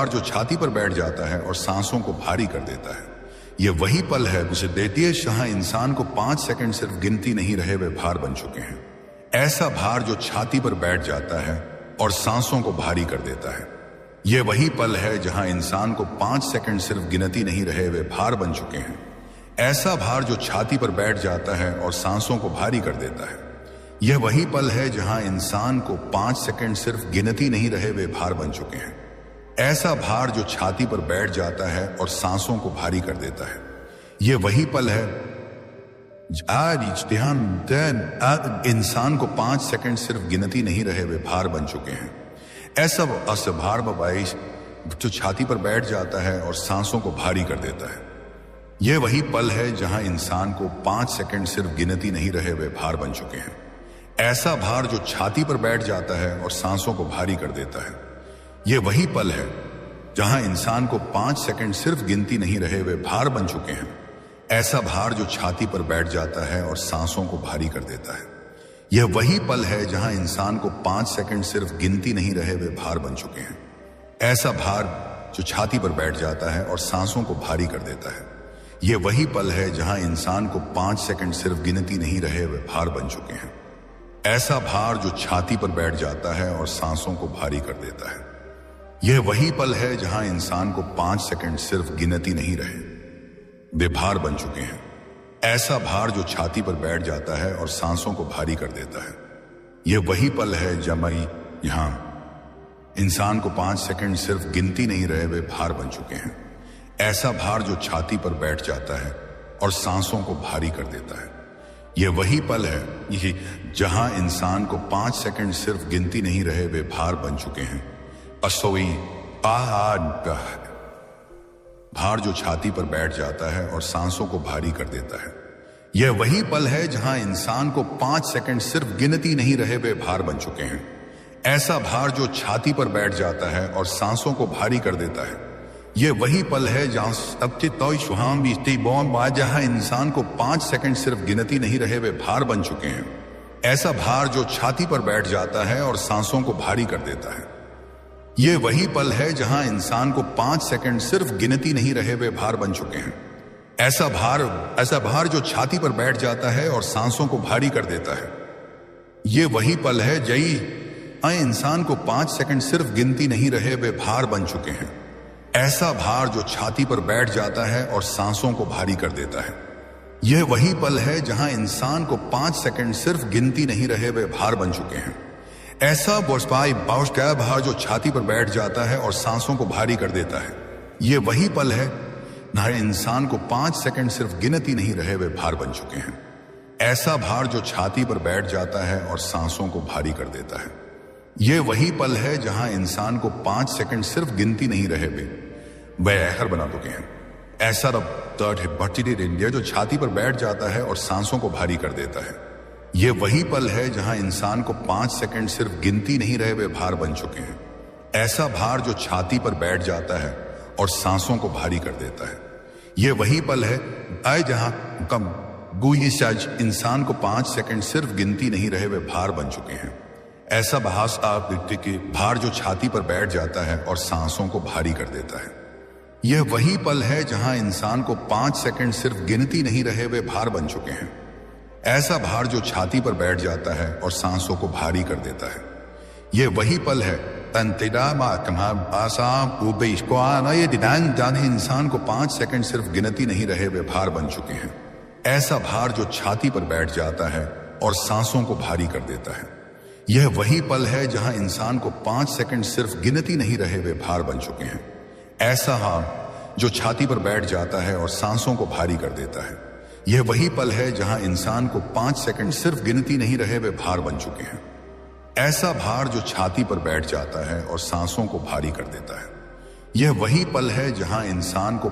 जो छाती पर बैठ जाता है और सांसों को भारी कर देता है। यह वही पल है उसे देती है जहां इंसान को 5 सेकंड सिर्फ गिनती नहीं रहे वे भार बन चुके हैं। ऐसा भार जो छाती पर बैठ जाता है और सांसों को भारी कर देता है। यह वही पल है जहां इंसान को 5 सेकंड सिर्फ गिनती नहीं रहे वे भार बन चुके हैं। ऐसा भार जो छाती पर बैठ जाता है और सांसों को भारी कर देता है। यह वही पल है जहां इंसान को 5 सेकंड सिर्फ गिनती नहीं रहे वे भार बन चुके हैं। ऐसा भार जो छाती पर बैठ जाता है और सांसों को भारी कर देता है। ये वही पल है इंसान को 5 सेकंड सिर्फ गिनती नहीं रहे, वे भार बन चुके हैं। ऐसा असभार बाइश जो छाती पर बैठ जाता है और सांसों को भारी कर देता है। यह वही पल है जहां इंसान को 5 सेकंड सिर्फ गिनती नहीं रहे, वे भार बन चुके हैं। ऐसा भार जो छाती पर बैठ जाता है और सांसों को भारी कर देता है। यह वही पल है जहां इंसान को 5 सेकंड सिर्फ गिनती नहीं रहे, वे भार बन चुके हैं। ऐसा भार जो छाती पर बैठ जाता है और सांसों को भारी कर देता है। यह वही पल है जहां इंसान को 5 सेकंड सिर्फ गिनती नहीं रहे, वे भार बन चुके हैं। ऐसा भार जो छाती पर बैठ जाता है और सांसों को भारी कर देता है। यह वही पल है जहां इंसान को 5 सेकंड सिर्फ गिनती नहीं रहे, वे भार बन चुके हैं। ऐसा भार जो छाती पर बैठ जाता है और सांसों को भारी कर देता है। यह वही पल है जहां इंसान को 5 सेकंड सिर्फ गिनती नहीं रहे, वे भार बन चुके हैं। ऐसा भार जो छाती पर बैठ जाता है और सांसों को भारी कर देता है। यह वही पल है जब यहां इंसान को 5 सेकंड सिर्फ गिनती नहीं रहे, वे भार बन चुके हैं। ऐसा भार जो छाती पर बैठ जाता है और सांसों को भारी कर देता है। यह वही पल है यही जहां इंसान को 5 सेकंड सिर्फ गिनती नहीं रहे, वे भार बन चुके हैं। असोई भार जो छाती पर बैठ जाता है और सांसों को भारी कर देता है। यह वही पल है जहां इंसान को 5 सेकंड सिर्फ गिनती नहीं रहे, वे भार बन चुके हैं। ऐसा भार जो छाती पर बैठ जाता है और सांसों को भारी कर देता है। यह वही पल है जहां इंसान को 5 सेकंड सिर्फ गिनती नहीं रहे, वे भार बन चुके हैं। ऐसा भार जो छाती पर बैठ जाता है और सांसों को भारी कर देता है। यह वही पल है जहां इंसान को 5 सेकंड सिर्फ गिनती नहीं रहे, वे भार बन चुके हैं। ऐसा भार जो छाती पर बैठ जाता है और सांसों को भारी कर देता है। यह वही पल है इंसान को 5 सेकंड सिर्फ गिनती नहीं रहे, वे भार बन चुके हैं। ऐसा भार जो छाती पर बैठ जाता है और सांसों को भारी कर देता है। यह वही पल है जहां इंसान को 5 सेकंड सिर्फ गिनती नहीं रहे, वे भार बन चुके हैं। ऐसा भार जो छाती पर बैठ जाता है और सांसों को भारी कर देता है। यह वही पल है इंसान को 5 सेकंड सिर्फ गिनती नहीं रहे, वे भार बन चुके हैं। ऐसा भार जो छाती पर बैठ जाता है और सांसों को भारी कर देता है। यह वही पल है जहां इंसान को 5 सेकंड सिर्फ गिनती नहीं रहे, वे हर बना चुके हैं। ऐसा इंडिया जो छाती पर बैठ जाता है और सांसों को भारी कर देता है। यह वही पल है जहां इंसान को 5 सेकंड सिर्फ गिनती नहीं रहे, वे भार बन चुके हैं। ऐसा भार जो छाती पर बैठ जाता है और सांसों को भारी कर देता है। यह वही पल है जहां इंसान को 5 सेकंड सिर्फ गिनती नहीं रहे, वे भार बन चुके हैं। ऐसा भार जो छाती पर बैठ जाता है और सांसों को भारी कर देता है। यह वही पल है जहां इंसान को 5 सेकंड सिर्फ गिनती नहीं रहे, वे भार बन चुके हैं। ऐसा भार जो छाती पर बैठ जाता है और सांसों को भारी कर देता है। यह वही पल है इंसान को 5 सेकंड सिर्फ गिनती नहीं रहे, वे भार बन चुके हैं। ऐसा भार जो छाती पर बैठ जाता है और सांसों को भारी कर देता है। यह वही पल है जहां इंसान को 5 सेकंड सिर्फ गिनती नहीं रहे, वे भार बन चुके हैं। ऐसा भार जो छाती पर बैठ जाता है और सांसों को भारी कर देता है। यह वही पल है जहां इंसान को 5 सेकंड सिर्फ गिनती नहीं रहे, वे भार बन चुके हैं। ऐसा भार जो छाती पर बैठ जाता है और सांसों को भारी कर देता है। यह वही पल है जहां इंसान को